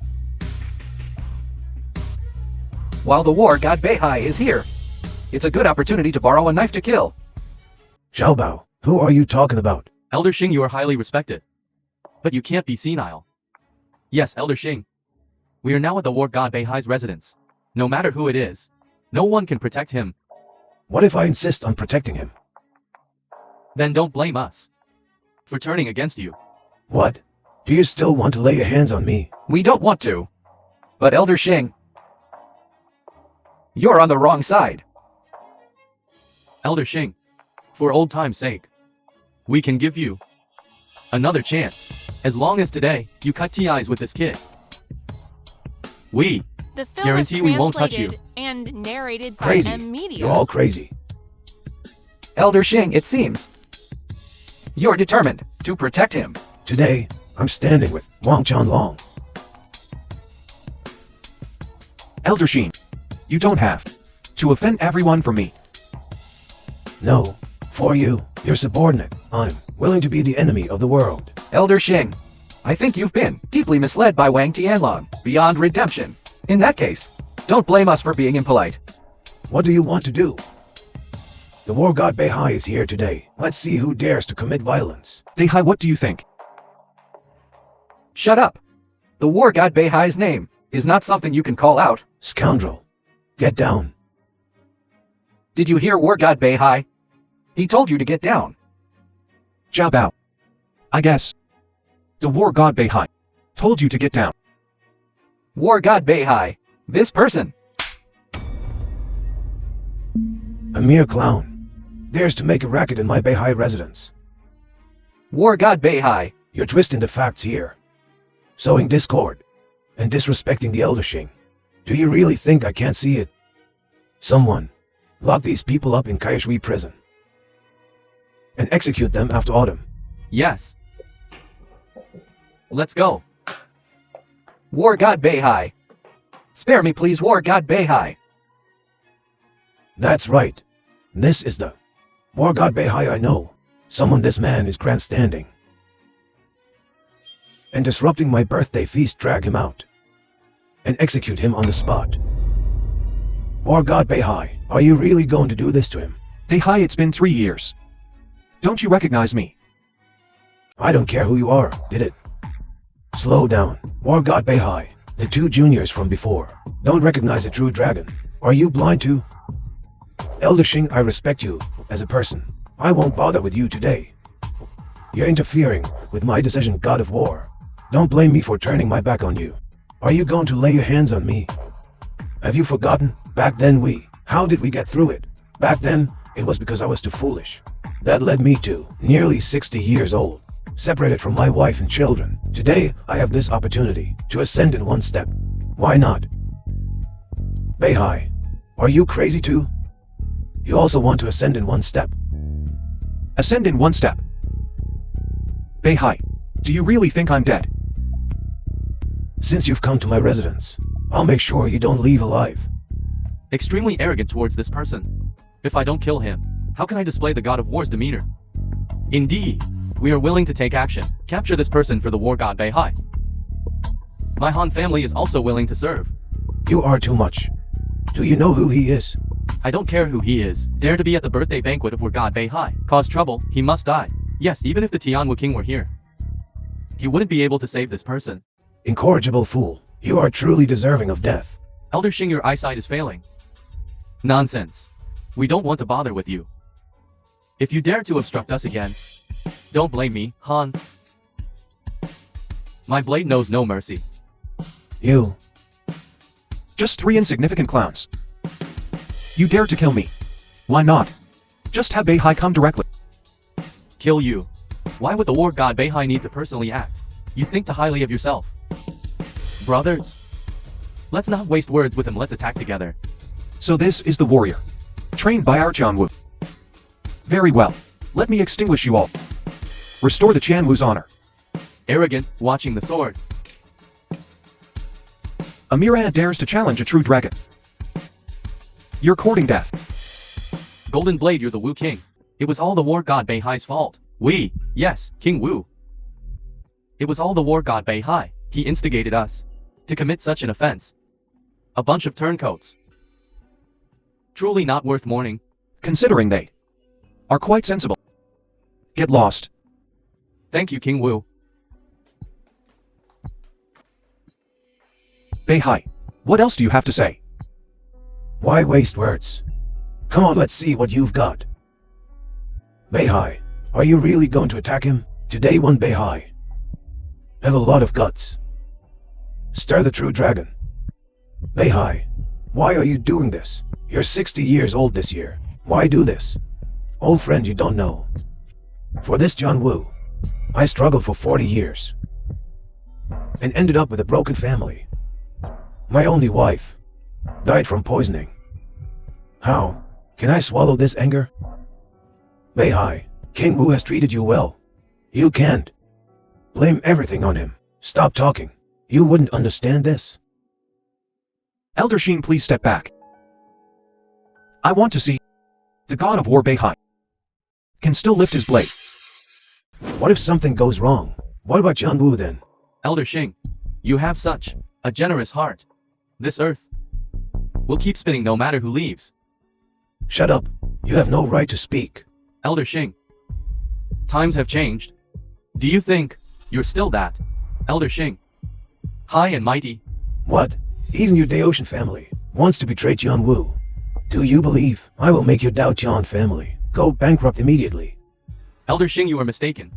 While the war god Beihai is here, it's a good opportunity to borrow a knife to kill. Xiaobao, who are you talking about? Elder Shing, you are highly respected. But you can't be senile. Yes, Elder Shing. We are now at the war god Beihai's residence. No matter who it is, no one can protect him. What if I insist on protecting him? Then don't blame us for turning against you. What? Do you still want to lay your hands on me? We don't want to. But Elder Shing, you're on the wrong side. Elder Shing, for old time's sake, we can give you another chance. As long as today, you cut ties with this kid. We The film guarantee is we won't touch you. translated and narrated by Crazy. M Media. You're all crazy. Elder Shing, it seems you're determined to protect him. Today, I'm standing with Wang Chanlong. Elder Sheen, you don't have to offend everyone for me. No, for you, your subordinate, I'm willing to be the enemy of the world. Elder Shing, I think you've been deeply misled by Wang Tianlong, beyond redemption. In that case, don't blame us for being impolite. What do you want to do? The war god Beihai is here today. Let's see who dares to commit violence. Beihai, what do you think? Shut up. The war god Beihai's name is not something you can call out. Scoundrel. Get down. Did you hear War God Beihai? He told you to get down. Zhao Bao. I guess. The war god Beihai told you to get down. War God Beihai. This person. A mere clown. Dares to make a racket in my Beihai residence. War God Beihai. You're twisting the facts here. Sowing discord. And disrespecting the Elder Shing. Do you really think I can't see it? Someone. Lock these people up in Kaishui prison. And execute them after autumn. Yes. Let's go. War God Beihai. Spare me please, War God Beihai. That's right. This is the War God Beihai I know. Summon this man is grandstanding. And disrupting my birthday feast, drag him out. And execute him on the spot. War God Beihai, are you really going to do this to him? Beihai, it's been 3 years. Don't you recognize me? I don't care who you are, did it? Slow down. War God Beihai, the 2 juniors from before, don't recognize a true dragon. Are you blind too? Elder Shing, I respect you as a person. I won't bother with you today. You're interfering with my decision, God of War. Don't blame me for turning my back on you. Are you going to lay your hands on me? Have you forgotten? Back then how did we get through it? Back then, it was because I was too foolish. That led me to nearly 60 years old, separated from my wife and children. Today, I have this opportunity to ascend in 1 step. Why not? Beihai, are you crazy too? You also want to ascend in 1 step. Ascend in 1 step. Beihai, do you really think I'm dead? Since you've come to my residence, I'll make sure you don't leave alive. Extremely arrogant towards this person. If I don't kill him, how can I display the God of War's demeanor? Indeed, we are willing to take action. Capture this person for the War God Beihai. My Han family is also willing to serve. You are too much. Do you know who he is? I don't care who he is. Dare to be at the birthday banquet of War God Beihai. Cause trouble, he must die. Yes, even if the Tianwu King were here, he wouldn't be able to save this person. Incorrigible fool. You are truly deserving of death. Elder Shing, your eyesight is failing. Nonsense. We don't want to bother with you. If you dare to obstruct us again, don't blame me, Han. My blade knows no mercy. You. Just 3 insignificant clowns. You dare to kill me. Why not? Just have Beihai come directly. Kill you. Why would the War God Beihai need to personally act? You think too highly of yourself. Brothers, let's not waste words with him, let's attack together. So this is the warrior. Trained by our Jianwu. Very well. Let me extinguish you all. Restore the Qianwu's honor. Arrogant, watching the sword. A Mirad dares to challenge a true dragon. You're courting death. Golden Blade, you're the Wu King. It was all the War God Beihai's fault. Yes, King Wu. It was all the War God Beihai. He instigated us to commit such an offense. A bunch of turncoats. Truly not worth mourning. Considering they are quite sensible. Get lost. Thank you, King Wu. Beihai, what else do you have to say? Why waste words? Come on, let's see what you've got. Beihai, are you really going to attack him? Today one Beihai. Have a lot of guts. Stir the true dragon. Beihai, why are you doing this? You're 60 years old this year. Why do this? Old friend you don't know. For this John Wu, I struggled for 40 years. And ended up with a broken family. My only wife died from poisoning. How can I swallow this anger? Beihai, King Wu has treated you well. You can't blame everything on him. Stop talking. You wouldn't understand this. Elder Sheen, please step back. I want to see the God of War Beihai can still lift his blade. What if something goes wrong? What about John Wu then? Elder Shing, you have such a generous heart. This earth will keep spinning no matter who leaves. Shut up. You have no right to speak. Elder Shing, times have changed. Do you think you're still that? Elder Shing, high and mighty, What? Even your Daotian family wants to betray Tian Wu. Do you believe I will make your Dao Tian family go bankrupt immediately? Elder Xing, you are mistaken.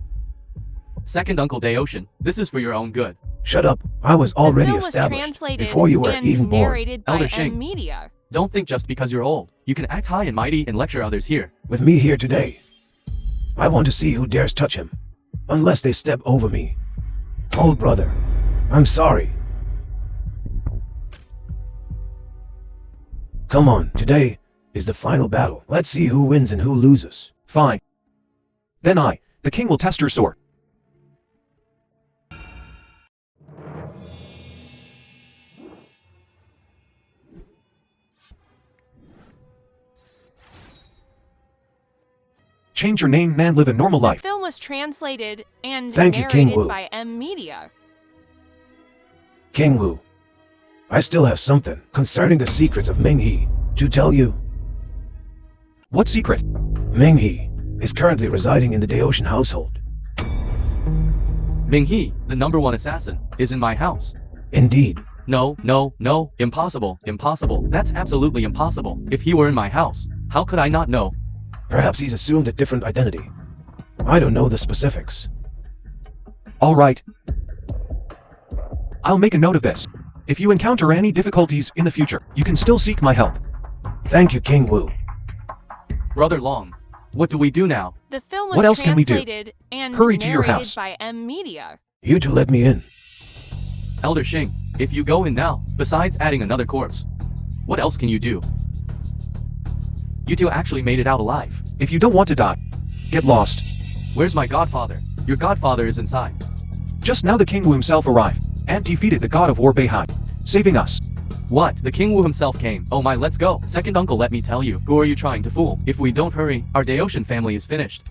Second Uncle Daotian, this is for your own good. Shut up. I was already the film was established translated before you were and even born. narrated by Elder M Xing. Media. Don't think just because you're old, you can act high and mighty and lecture others here. With me here today, I want to see who dares touch him, unless they step over me. Old brother, I'm sorry. Come on, today is the final battle. Let's see who wins and who loses. Fine. Then I, the king, will test your sword. Change your name, man, live a normal The life. film was translated and Thank you, King narrated Wu. by M Media. King Wu, I still have something concerning the secrets of Ming He to tell you. What secret? Ming He is currently residing in the Daotian household. Ming He, the #1 assassin, is in my house. Indeed. No, no, no, impossible, impossible. That's absolutely impossible. If he were in my house, how could I not know? Perhaps he's assumed a different identity. I don't know the specifics. All right. I'll make a note of this. If you encounter any difficulties in the future, you can still seek my help. Thank you, King Wu. Brother Long, what do we do now? The film was What else can we do? translated and Hurry to your narrated house. by M Media. You two let me in. Elder Xing, if you go in now, besides adding another corpse, what else can you do? You two actually made it out alive. If you don't want to die, get lost. Where's my godfather? Your godfather is inside. Just now the King Wu himself arrived and defeated the god of war Beihai, saving us. What? The King Wu himself came. Oh my, let's go. Second uncle, let me tell you. Who are you trying to fool? If we don't hurry, our Daotian family is finished.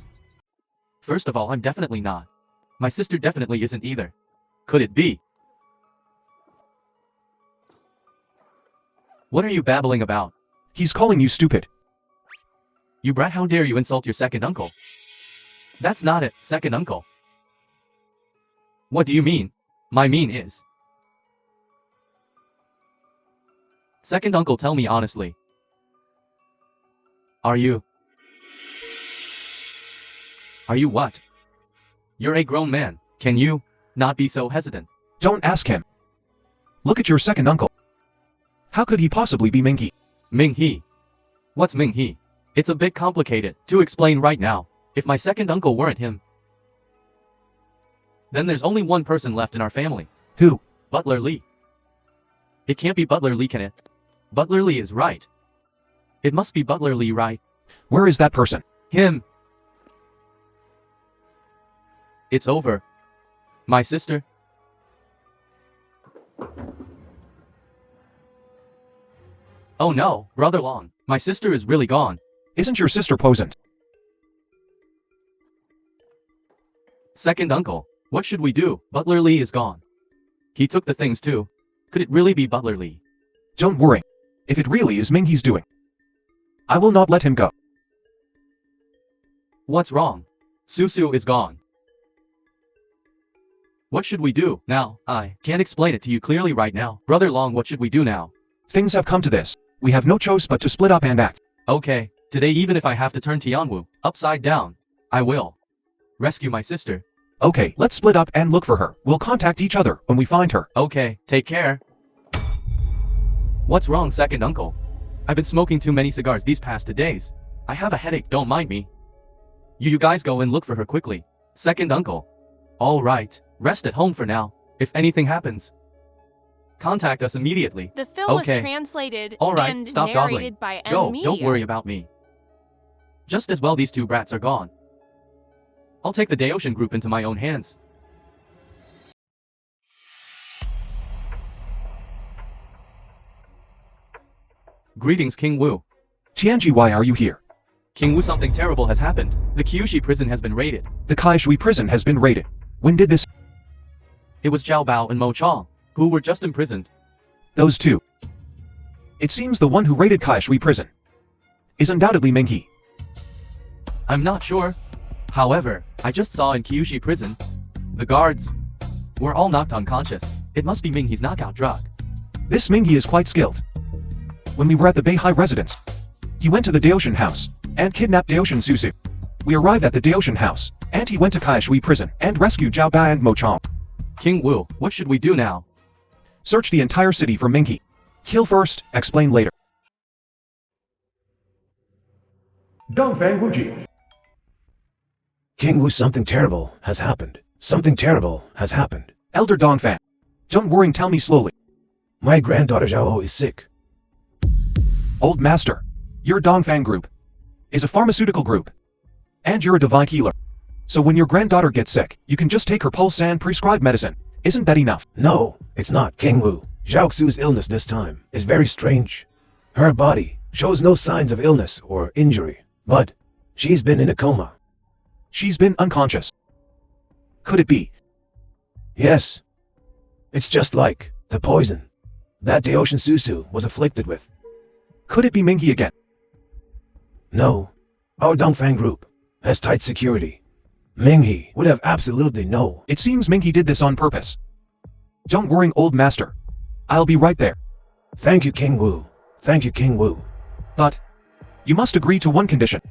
First of all, I'm definitely not. My sister definitely isn't either. Could it be? What are you babbling about? He's calling you stupid. You brat, how dare you insult your second uncle? That's not it, second uncle. What do you mean? My mean is. Second uncle, tell me honestly. Are you what? You're a grown man. Can you not be so hesitant? Don't ask him. Look at your second uncle. How could he possibly be Ming He? Ming He. What's Ming He? It's a bit complicated to explain right now. If my second uncle weren't him, then there's only one person left in our family. Who? Butler Lee. It can't be Butler Lee, can it? Butler Lee is right. It must be Butler Lee, right? Where is that person? Him. It's over. My sister. Oh no, Brother Long, my sister is really gone. Isn't your sister poisoned? Second uncle, what should we do? Butler Lee is gone. He took the things too. Could it really be Butler Lee? Don't worry. If it really is Ming He's doing, I will not let him go. What's wrong? Susu is gone. What should we do now? I can't explain it to you clearly right now. Brother Long, what should we do now? Things have come to this. We have no choice but to split up and act. Okay, today even if I have to turn Tianwu upside down, I will. Rescue my sister. Okay, let's split up and look for her. We'll contact each other when we find her. Okay, take care. What's wrong, second uncle? I've been smoking too many cigars these past 2 days. I have a headache, don't mind me. You guys go and look for her quickly. Second uncle. All right, rest at home for now. If anything happens, contact us immediately. The film Okay. was translated All right, and stop narrated dawdling. by M Go, Media. don't worry about me. Just as well these two brats are gone. I'll take the Daotian group into my own hands. Greetings, King Wu. Tianji, why are you here? King Wu, something terrible has happened. The Kyushu prison has been raided. The Kaishui prison has been raided. When did this? It was Zhao Bao and Mo Chong, who were just imprisoned. Those two. It seems the one who raided Kaishui prison is undoubtedly Ming He. I'm not sure. However, I just saw in Kyushu prison, the guards were all knocked unconscious. It must be Ming He's knockout drug. This Mingyi is quite skilled. When we were at the Beihai residence, he went to the Daoshan house and kidnapped Daoshan Susu. We arrived at the Daoshan house, and he went to Kaishui prison and rescued Zhao Ba and Mo Chong. King Wu, what should we do now? Search the entire city for Mingyi. Kill first, explain later. Dongfang Wuji. King Wu, something terrible has happened. Something terrible has happened. Elder Dongfang. Don't worry, tell me slowly. My granddaughter Zhao is sick. Old master, your Dongfang group is a pharmaceutical group. And you're a divine healer. So when your granddaughter gets sick, you can just take her pulse and prescribe medicine. Isn't that enough? No, it's not, King Wu. Zhao Xu's illness this time is very strange. Her body shows no signs of illness or injury, but she's been in a coma. She's been unconscious. Could it be? Yes. It's just like the poison that Daoshan Susu was afflicted with. Could it be Mingyi again? No. Our Dongfang group has tight security. Mingyi would have absolutely no. It seems Mingyi did this on purpose. Don't worry, old master. I'll be right there. Thank you, King Wu. Thank you, King Wu. But you must agree to one condition.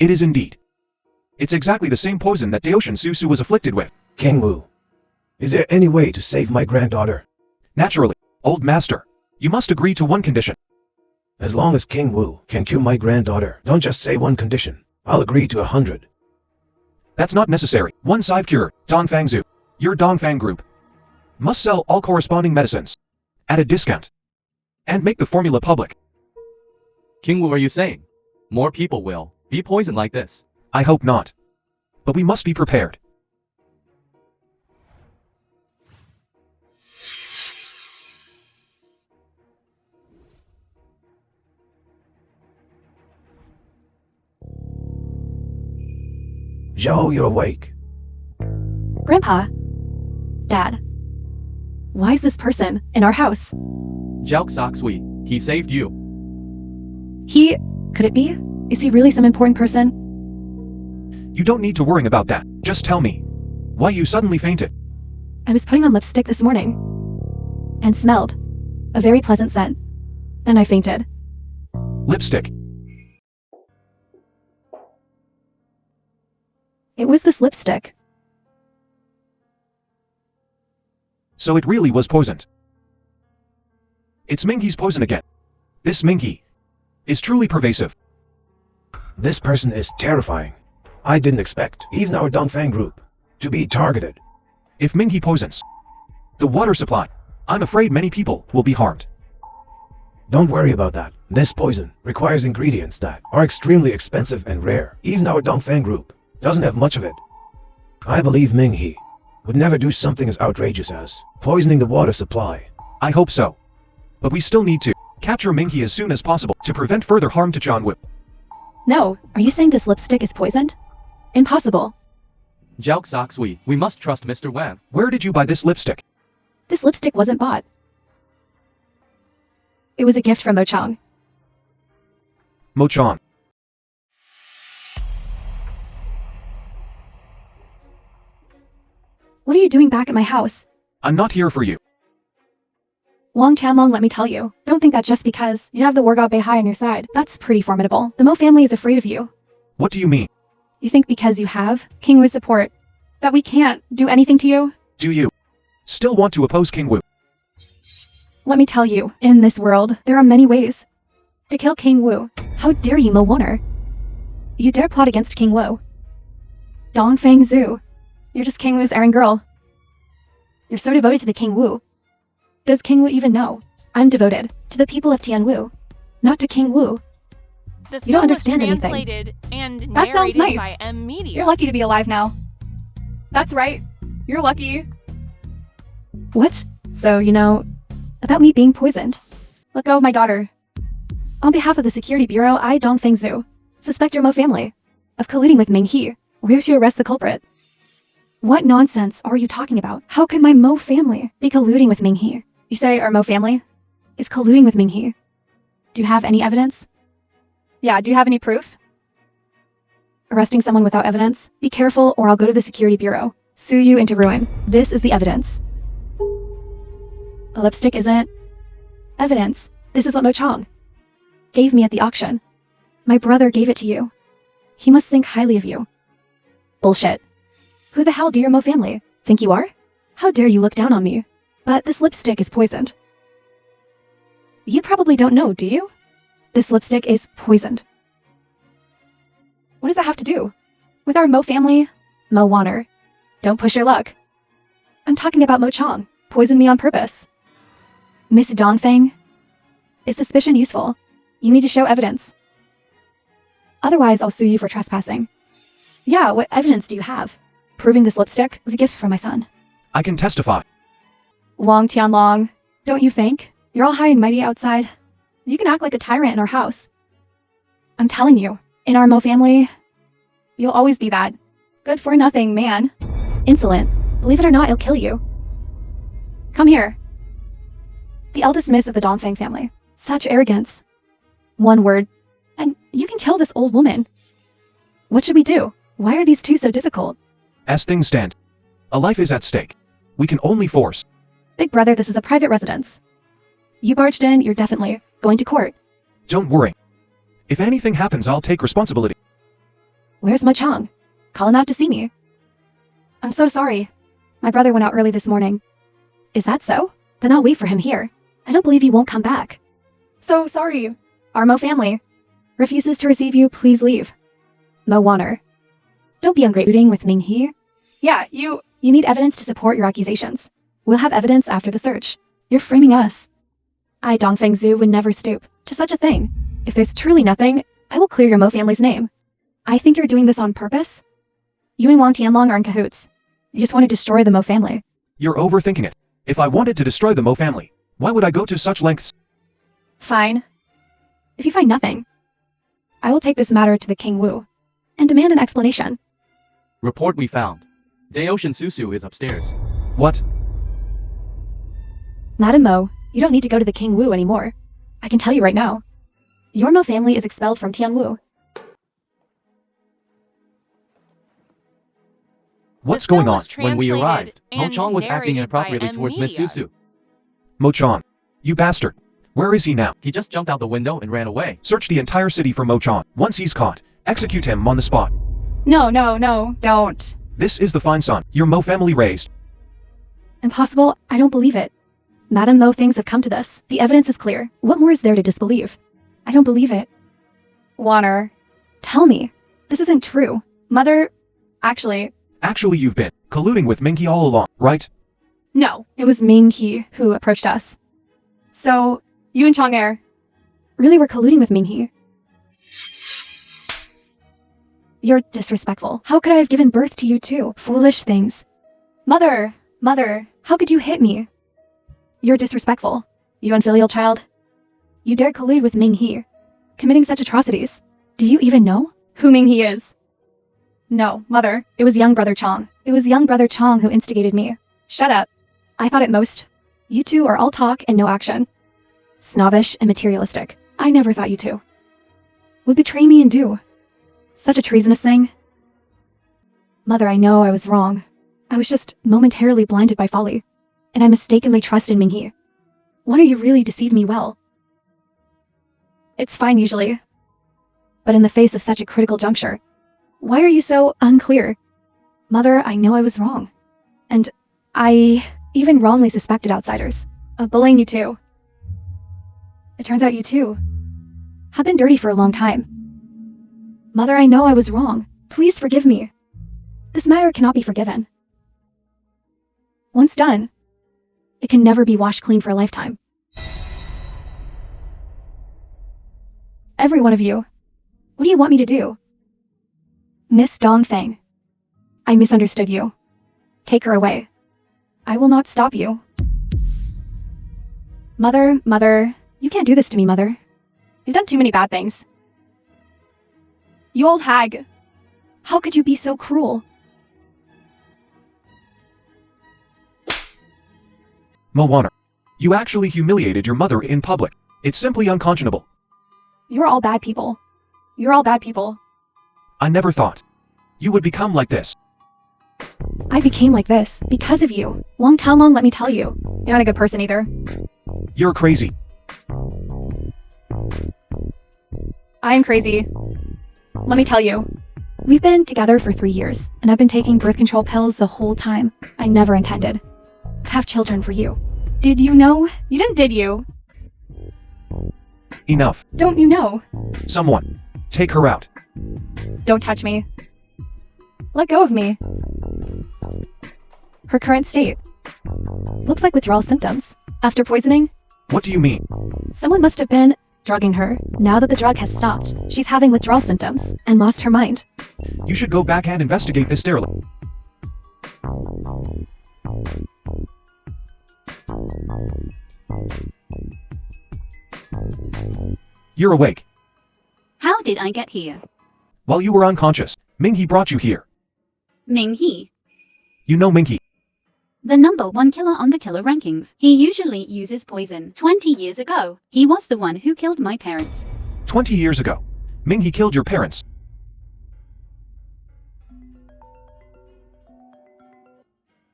It is indeed. It's exactly the same poison that Daoshan Susu was afflicted with. King Wu, is there any way to save my granddaughter? Naturally, old master. You must agree to one condition. As long as King Wu can cure my granddaughter, don't just say one condition. I'll agree to 100. That's not necessary. Once I've cured Dongfang Zhu, your Dongfang group must sell all corresponding medicines at a discount and make the formula public. King Wu, are you saying more people will be poisoned like this? I hope not. But we must be prepared. Zhao, you're awake. Grandpa. Dad. Why is this person in our house? Zhao Soxui, he saved you. He... could it be? Is he really some important person? You don't need to worry about that. Just tell me why you suddenly fainted. I was putting on lipstick this morning and smelled a very pleasant scent. Then I fainted. Lipstick. It was this lipstick. So it really was poisoned. It's Mingyi's poison again. This Mingyi is truly pervasive. This person is terrifying. I didn't expect even our Dongfang group to be targeted. If Mingyi poisons the water supply, I'm afraid many people will be harmed. Don't worry about that. This poison requires ingredients that are extremely expensive and rare. Even our Dongfang group doesn't have much of it. I believe Mingyi would never do something as outrageous as poisoning the water supply. I hope so. But we still need to capture Mingyi as soon as possible to prevent further harm to John Wu. No, are you saying this lipstick is poisoned? Impossible. Zhao Soxui, we must trust Mr. Wan. Where did you buy this lipstick? This lipstick wasn't bought. It was a gift from Mo Chong. Mo Chong. What are you doing back at my house? I'm not here for you. Wang Chanlong, let me tell you. Don't think that just because you have the war god Beihai on your side, that's pretty formidable. The Mo family is afraid of you. What do you mean? You think because you have King Wu's support, that we can't do anything to you? Do you still want to oppose King Wu? Let me tell you, in this world, there are many ways to kill King Wu. How dare you, Mo Warner? You dare plot against King Wu? Dongfang Zhu. You're just King Wu's errand girl. You're so devoted to the King Wu. Does King Wu even know? I'm devoted to the people of Tianwu, not to King Wu. The You don't film was understand anything. translated and That sounds narrated nice. by M Media. You're lucky to be alive now. That's right. You're lucky. What? So, you know, about me being poisoned. Let go of my daughter. On behalf of the Security Bureau, I, Dongfang Zhu, suspect your Mo family of colluding with Mingyi. We're here to arrest the culprit. What nonsense are you talking about? How could my Mo family be colluding with Mingyi? You say our Mo family is colluding with Mingyi. Do you have any evidence? Yeah, do you have any proof? Arresting someone without evidence? Be careful or I'll go to the security bureau. Sue you into ruin. This is the evidence. A lipstick isn't evidence. This is what Mo Chong gave me at the auction. My brother gave it to you. He must think highly of you. Bullshit. Who the hell do your Mo family think you are? How dare you look down on me? But this lipstick is poisoned. You probably don't know, do you? This lipstick is poisoned. What does that have to do with our Mo family? Mo Warner. Don't push your luck. I'm talking about Mo Chong. Poisoned me on purpose. Miss Dongfeng? Is suspicion useful? You need to show evidence. Otherwise, I'll sue you for trespassing. Yeah, what evidence do you have? Proving this lipstick was a gift from my son. I can testify. Wong Tianlong, don't you think? You're all high and mighty outside. You can act like a tyrant in our house. I'm telling you, in our Mo family, you'll always be that good-for-nothing man. Insolent. Believe it or not, I'll kill you. Come here. The eldest miss of the Dongfeng family. Such arrogance. One word, and you can kill this old woman. What should we do? Why are these two so difficult? As things stand, a life is at stake. We can only force. Big brother, this is a private residence. You barged in, you're definitely going to court. Don't worry. If anything happens, I'll take responsibility. Where's Mo Chong? Call him out to see me. I'm so sorry. My brother went out early this morning. Is that so? Then I'll wait for him here. I don't believe he won't come back. So sorry. Our Mo family refuses to receive you, please leave. Mo Warner. Don't be ungrateful with Ming He. Yeah, you need evidence to support your accusations. We'll have evidence after the search. You're framing us. I, Dongfeng Zhu, would never stoop to such a thing. If there's truly nothing, I will clear your Mo family's name. I think you're doing this on purpose. You and Wang Tianlong are in cahoots. You just want to destroy the Mo family. You're overthinking it. If I wanted to destroy the Mo family, why would I go to such lengths? Fine. If you find nothing, I will take this matter to the King Wu and demand an explanation. Report we found. Daocean Susu is upstairs. What? Madam Mo, you don't need to go to the King Wu anymore. I can tell you right now. Your Mo family is expelled from Tianwu. What's The film going on? was When we translated arrived, Mo and Chong was acting narrated by inappropriately a towards Miss media. Susu. Mo Chong. You bastard. Where is he now? He just jumped out the window and ran away. Search the entire city for Mo Chong. Once he's caught, execute him on the spot. No, don't. This is the fine son your Mo family raised. Impossible, I don't believe it. Madam Mo, things have come to this. The evidence is clear. What more is there to disbelieve? I don't believe it. Warner, tell me. This isn't true. Mother, actually, You've been colluding with Minky all along, right? no. It was Ming He who approached us. So, you and Chong Er really were colluding with Ming He. You're disrespectful. How could I have given birth to you too? Foolish things. Mother, how could you hit me? You're disrespectful. You unfilial child. You dare collude with Ming He, committing such atrocities. Do you even know who Ming He is? No, Mother, it was young brother Chong. It was young brother Chong who instigated me. Shut up. I thought at most, you two are all talk and no action. Snobbish and materialistic. I never thought you two would betray me and do such a treasonous thing. Mother, I know I was wrong. I was just momentarily blinded by folly, and I mistakenly trusted Ming He. Why you really deceived me well? It's fine usually, but in the face of such a critical juncture, why are you so unclear? Mother, I know I was wrong, and I even wrongly suspected outsiders of bullying you too. It turns out you too have been dirty for a long time. Mother, I know I was wrong. Please forgive me. This matter cannot be forgiven. Once done, it can never be washed clean for a lifetime. Every one of you, what do you want me to do? Miss Dongfeng, I misunderstood you. Take her away. I will not stop you. Mother, you can't do this to me, Mother. You've done too many bad things. You old hag. How could you be so cruel? Mo Warner. You actually humiliated your mother in public. It's simply unconscionable. You're all bad people. You're all bad people. I never thought you would become like this. I became like this because of you. Long Talmong, let me tell you. You're not a good person either. You're crazy. I'm crazy. Let me tell you. We've been together for 3 years, and I've been taking birth control pills the whole time. I never intended to have children for you. Did you know? You didn't, did you? Enough. Don't you know? Someone. Take her out. Don't touch me. Let go of me. Her current state looks like withdrawal symptoms. After poisoning, What do you mean? someone must have been drugging her. Now that the drug has stopped, she's having withdrawal symptoms and lost her mind. You should go back and investigate this thoroughly. You're awake. How did I get here? While you were unconscious, Ming-He brought you here. Ming-He, You know Ming-He. the #1 killer on the killer rankings. He usually uses poison. 20 years ago, he was the one who killed my parents. 20 years ago, Ming-He killed your parents.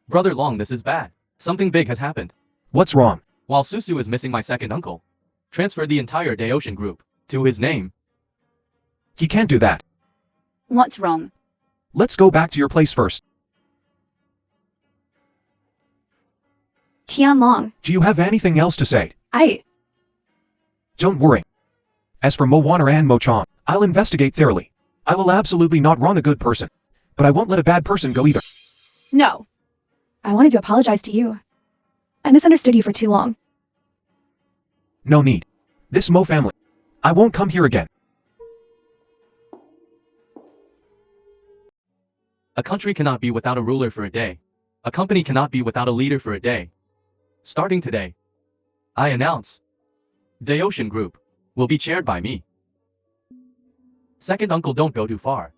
Brother Long, this is bad. Something big has happened. What's wrong? While Susu is missing my second uncle, transferred the entire Daocean group to his name. He can't do that. What's wrong? Let's go back to your place first. Tianlong, Do you have anything else to say? Don't worry. As for Mo Wanner and Mo Chong, I'll investigate thoroughly. I will absolutely not wrong a good person. But I won't let a bad person go either. No. I wanted to apologize to you. I misunderstood you for too long. No need. This Mo family. I won't come here again. A country cannot be without a ruler for a day. A company cannot be without a leader for a day. Starting today, I announce, Daocean Group will be chaired by me. Second uncle, don't go too far.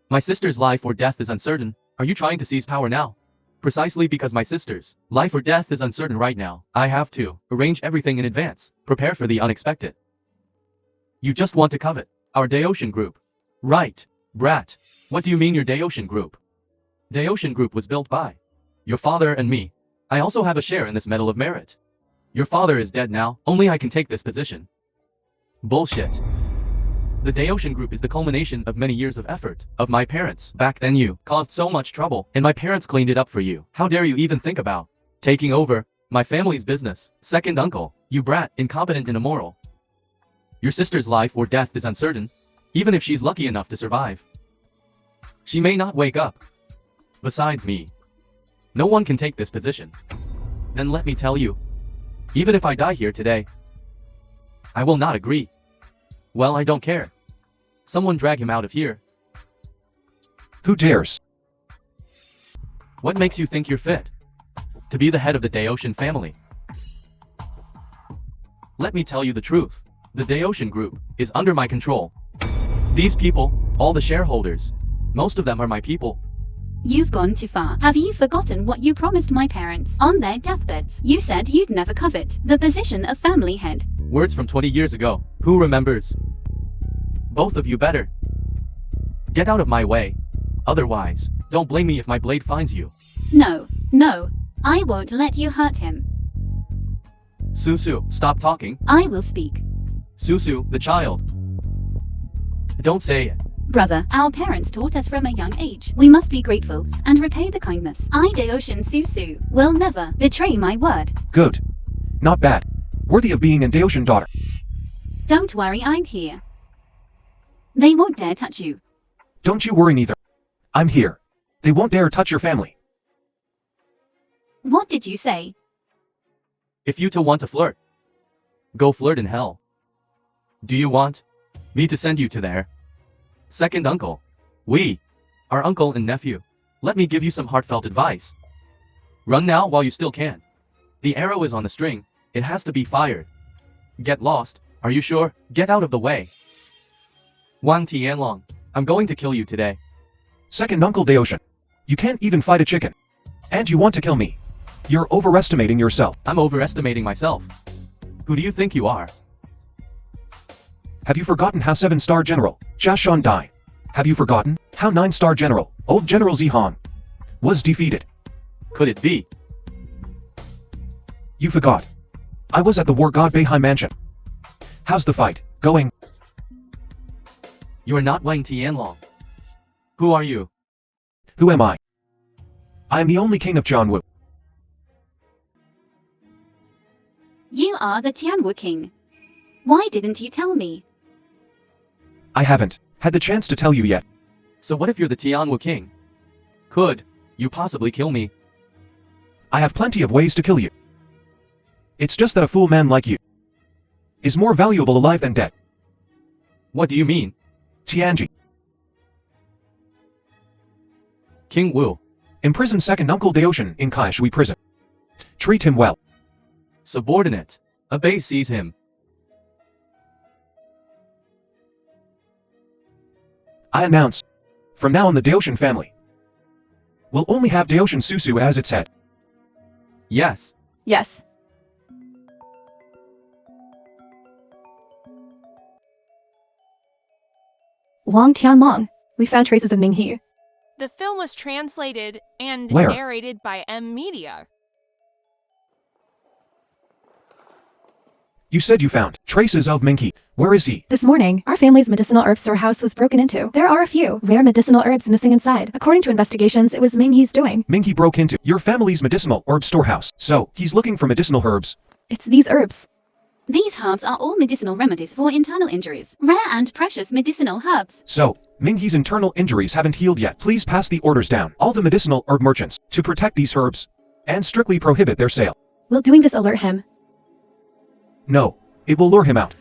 My sister's life or death is uncertain. Are you trying to seize power now? Precisely because my sister's life or death is uncertain right now, I have to arrange everything in advance, prepare for the unexpected. You just want to covet our Daocean Group. Right, brat. What do you mean your Daocean Group? Daocean Group was built by your father and me. I also have a share in this Medal of Merit. Your father is dead now, only I can take this position. Bullshit. The Daocean Group is the culmination of many years of effort of my parents. Back then you caused so much trouble, and my parents cleaned it up for you. How dare you even think about taking over my family's business? Second uncle, you brat, incompetent and immoral. Your sister's life or death is uncertain, even if she's lucky enough to survive. She may not wake up. Besides me, no one can take this position. Then let me tell you, even if I die here today, I will not agree. Well, I don't care. Someone drag him out of here. Who dares? What makes you think you're fit to be the head of the Daocean family? Let me tell you the truth. The Daocean Group is under my control. These people, all the shareholders, most of them are my people. You've gone too far. Have you forgotten what you promised my parents on their deathbeds? You said you'd never covet the position of family head. Words from 20 years ago. Who remembers? Both of you better get out of my way. Otherwise, don't blame me if my blade finds you. No, no, I won't let you hurt him. Susu, stop talking. I will speak. Susu, the child. Don't say it. Brother, our parents taught us from a young age. We must be grateful and repay the kindness. I, Daocean Susu, will never betray my word. Good. Not bad. Worthy of being an Daocean daughter. Don't worry, I'm here. They won't dare touch you. Don't you worry neither. I'm here. They won't dare touch your family. What did you say? If you two want to flirt, go flirt in hell. Do you want me to send you to there? Second uncle, we are uncle and nephew. Let me give you some heartfelt advice. Run now while you still can. The arrow is on the string. It has to be fired. Get lost. Are you sure? Get out of the way. Wang Tianlong, I'm going to kill you today. Second Uncle Daocean. You can't even fight a chicken. And you want to kill me. You're overestimating yourself. I'm overestimating myself. Who do you think you are? Have you forgotten how 7-star General Jia Shan died? Have you forgotten how 9-star General, old General Zihan, was defeated? Could it be? You forgot. I was at the War God Beihai Mansion. How's the fight going? You are not Wang Tianlong. Who are you? Who am I? I am the only king of Jianwu. You are the Tianwu king. Why didn't you tell me? I haven't had the chance to tell you yet. So what if you're the Tianwu king? Could you possibly kill me? I have plenty of ways to kill you. It's just that a fool man like you is more valuable alive than dead. What do you mean? Tianji, King Wu. imprison second Uncle Daoshan in Kai Shui prison. Treat him well. Subordinate. A base sees him. I announce, from now on the Daoshan family will only have Daoshan Susu as its head. Yes. Yes. Wang Tianlong. We found traces of Ming He. The film was translated and Where? narrated by M Media. You said you found traces of Minky. Where is he? This morning, our family's medicinal herb storehouse was broken into. There are a few rare medicinal herbs missing inside. According to investigations, it was Ming He's doing. Minky broke into your family's medicinal herb storehouse, so he's looking for medicinal herbs. It's these herbs. These herbs are all medicinal remedies for internal injuries. Rare and precious medicinal herbs. So, Minghi's internal injuries haven't healed yet. Please pass the orders down all the medicinal herb merchants to protect these herbs and strictly prohibit their sale. Will doing this alert him? No, it will lure him out.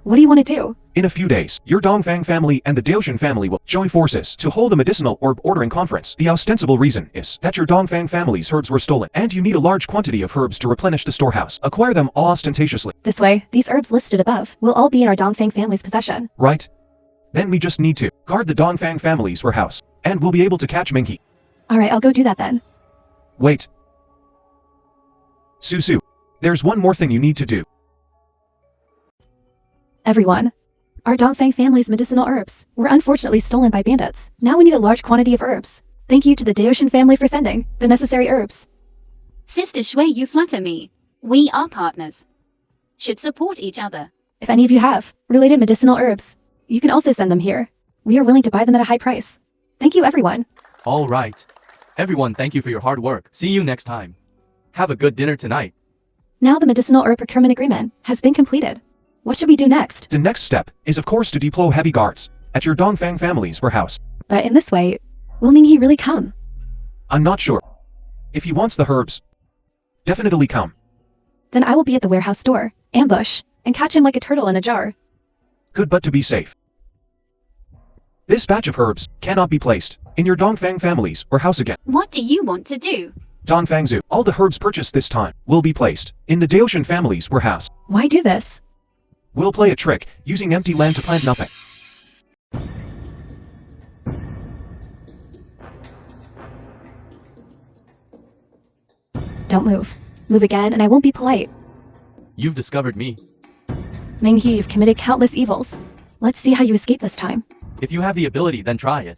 What do you want to do? In a few days, your Dongfang family and the Daoshan family will join forces to hold a medicinal herb ordering conference. The ostensible reason is that your Dongfang family's herbs were stolen, and you need a large quantity of herbs to replenish the storehouse. Acquire them all ostentatiously. This way, these herbs listed above will all be in our Dongfang family's possession. Right? Then we just need to guard the Dongfang family's warehouse, and we'll be able to catch Minghi. Alright, I'll go do that then. Wait. Susu, there's one more thing you need to do. Everyone. Our Dongfang family's medicinal herbs were unfortunately stolen by bandits. Now we need a large quantity of herbs. Thank you to the Daoshan family for sending the necessary herbs. Sister Shui, you flatter me. We are partners. Should support each other. If any of you have related medicinal herbs, you can also send them here. We are willing to buy them at a high price. Thank you, everyone. All right. Everyone, thank you for your hard work. See you next time. Have a good dinner tonight. Now the medicinal herb procurement agreement has been completed. What should we do next? The next step is of course to deploy heavy guards at your Dongfang family's warehouse. But in this way, will Ming He really come? I'm not sure. If he wants the herbs, definitely come. Then I will be at the warehouse door, ambush, and catch him like a turtle in a jar. Good, but to be safe, this batch of herbs cannot be placed in your Dongfang family's warehouse again. What do you want to do? Dongfang Zoo, all the herbs purchased this time will be placed in the Daoshan family's warehouse. Why do this? We'll play a trick using empty land to plant nothing. Don't move. Move again and I won't be polite. You've discovered me. Ming He, you've committed countless evils. Let's see how you escape this time. If you have the ability, then try it.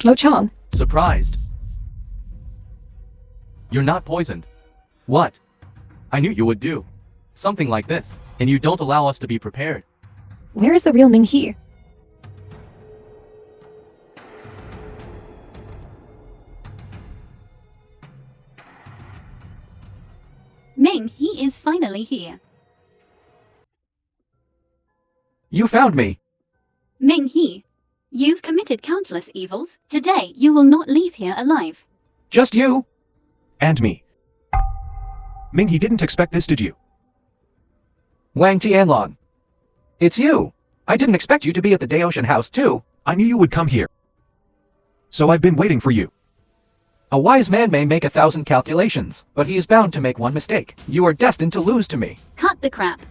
Mo Chong, Surprised. You're not poisoned. What? I knew you would do something like this, and you don't allow us to be prepared. where is the real Ming He? Ming, he is finally here. You found me. Ming He, you've committed countless evils. Today, you will not leave here alive. Just you? And me. Ming, he didn't expect this, did you? Wang Tianlong. It's you. I didn't expect you to be at the Daoshan house too. I knew you would come here. So I've been waiting for you. A wise man may make 1,000 calculations, but he is bound to make one mistake. You are destined to lose to me. Cut the crap.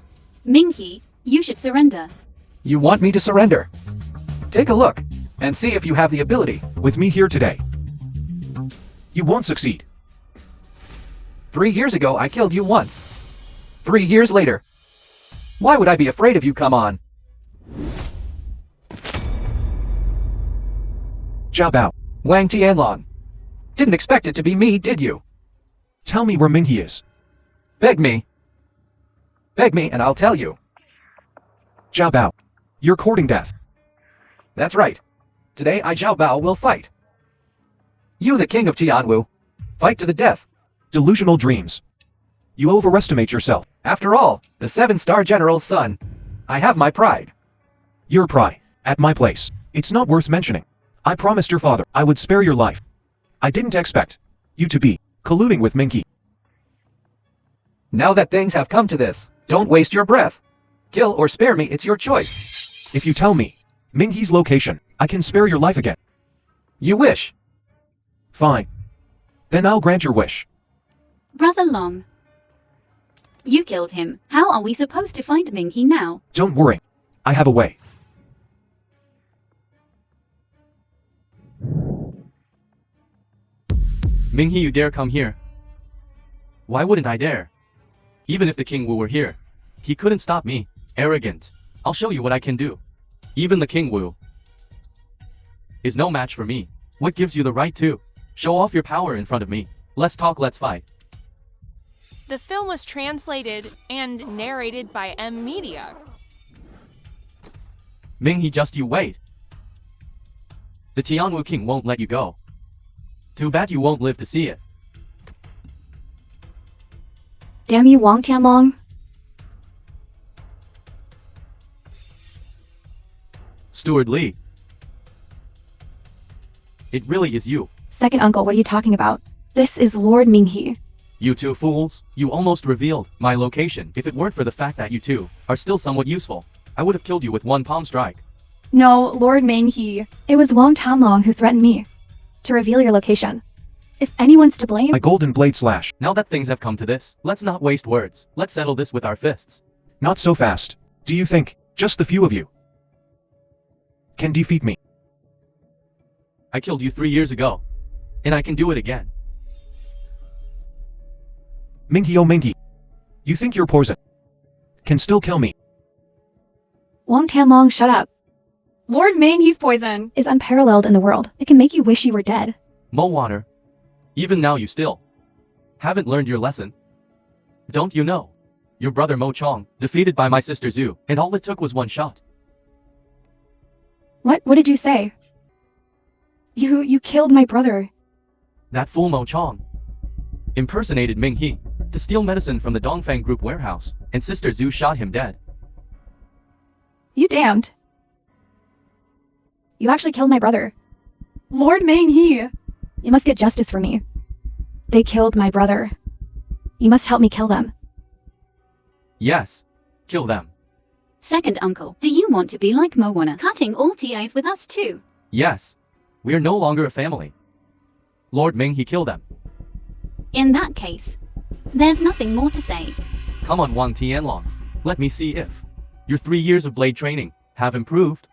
Ming He, you should surrender. You want me to surrender? Take a look, and see if you have the ability. With me here today, you won't succeed. 3 years ago I killed you once. 3 years later. Why would I be afraid of you? Come on. Zhao Bao, Wang Tianlong. Didn't expect it to be me, did you? tell me where Minghe is. Beg me. Beg me and I'll tell you. Zhao Bao, you're courting death. That's right. Today I Zhao Bao will fight. You, the king of Tianwu. Fight to the death. Delusional dreams. You overestimate yourself. After all, the 7-star general's son. I have my pride. Your pride, at my place. It's not worth mentioning. I promised your father I would spare your life. I didn't expect you to be colluding with Minghe. Now that things have come to this, don't waste your breath. Kill or spare me, it's your choice. If you tell me Minghe's location, I can spare your life again. You wish. Fine. Then I'll grant your wish. Brother Long. You killed him. How are we supposed to find Minghe now? Don't worry. I have a way. Minghe, you dare come here? Why wouldn't I dare? Even if the King Wu were here, he couldn't stop me. Arrogant. I'll show you what I can do. Even the King Wu is no match for me. What gives you the right to show off your power in front of me? Let's talk, let's fight. The film was translated and narrated by M Media. Minghe, just you wait. The Tianwu King won't let you go. Too bad you won't live to see it. Damn you, Wang Tianlong. Steward Li. It really is you. Second uncle, what are you talking about? This is Lord Minghe. You two fools, you almost revealed my location. If it weren't for the fact that you two are still somewhat useful, I would have killed you with one palm strike. No, Lord Minghe. It was Wang Tianlong who threatened me to reveal your location. If anyone's to blame, My golden blade slash. Now that things have come to this, let's not waste words. Let's settle this with our fists. Not so fast. Do you think just the few of you can defeat me? I killed you 3 years ago, and I can do it again. Minghe, oh Minghe. You think your poison can still kill me? Wang Tianlong, shut up. Lord Minghe's poison is unparalleled in the world. It can make you wish you were dead. Mo Water. Even now you still haven't learned your lesson. Don't you know? Your brother Mo Chong, defeated by my sister Zhu, and all it took was one shot. What did you say? You killed my brother. That fool Mo Chong impersonated Minghe to steal medicine from the Dongfang Group warehouse, and sister Zhu shot him dead. You damned. You actually killed my brother. Lord Minghe. You must get justice for me. They killed my brother. You must help me kill them. Yes, kill them. Second uncle, do you want to be like Moana, cutting all ties with us too? Yes, we are no longer a family. Lord Minghe, kill them. In that case, there's nothing more to say. Come on, Wang Tianlong. Let me see if your 3 years of blade training have improved.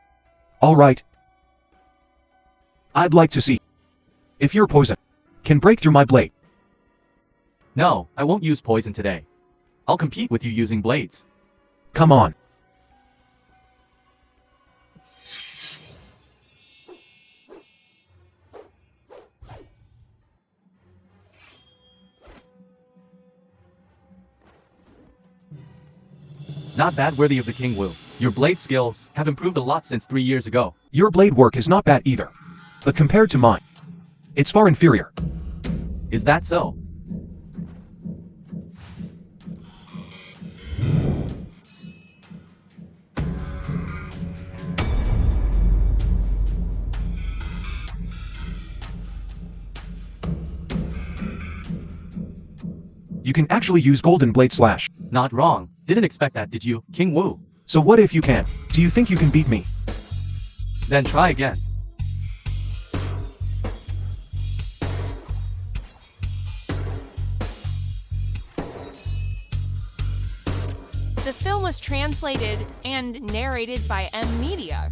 All right. I'd like to see if your poison can break through my blade. No, I won't use poison today. I'll compete with you using blades. Come on. Not bad, worthy of the King Wu. Your blade skills have improved a lot since 3 years ago. Your blade work is not bad either. But compared to mine, it's far inferior. Is that so? You can actually use golden blade slash. Not wrong. Didn't expect that, did you, King Wu? So what if you can? Do you think you can beat me? Then try again. The film was translated and narrated by M Media.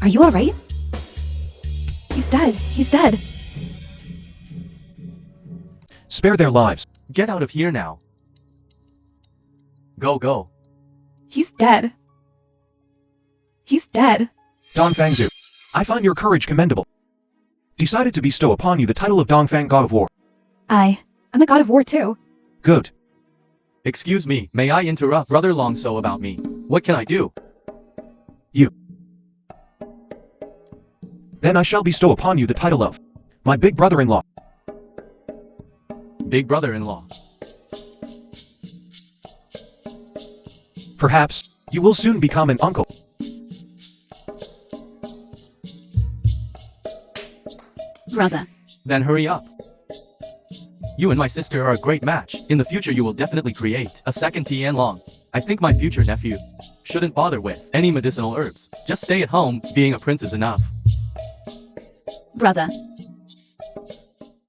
Are you alright? He's dead. He's dead. Spare their lives. Get out of here now. Go. He's dead. He's dead. Dongfang Zhu. I find your courage commendable. Decided to bestow upon you the title of Dongfang God of War. I'm a god of war too. Good. Excuse me, may I interrupt Brother Longso about me? What can I do? You. Then I shall bestow upon you the title of my big brother-in-law. Big brother-in-law. Perhaps you will soon become an uncle. Brother. Then hurry up. You and my sister are a great match. In the future you will definitely create a second Tianlong. I think my future nephew shouldn't bother with any medicinal herbs. Just stay at home, being a prince is enough. Brother.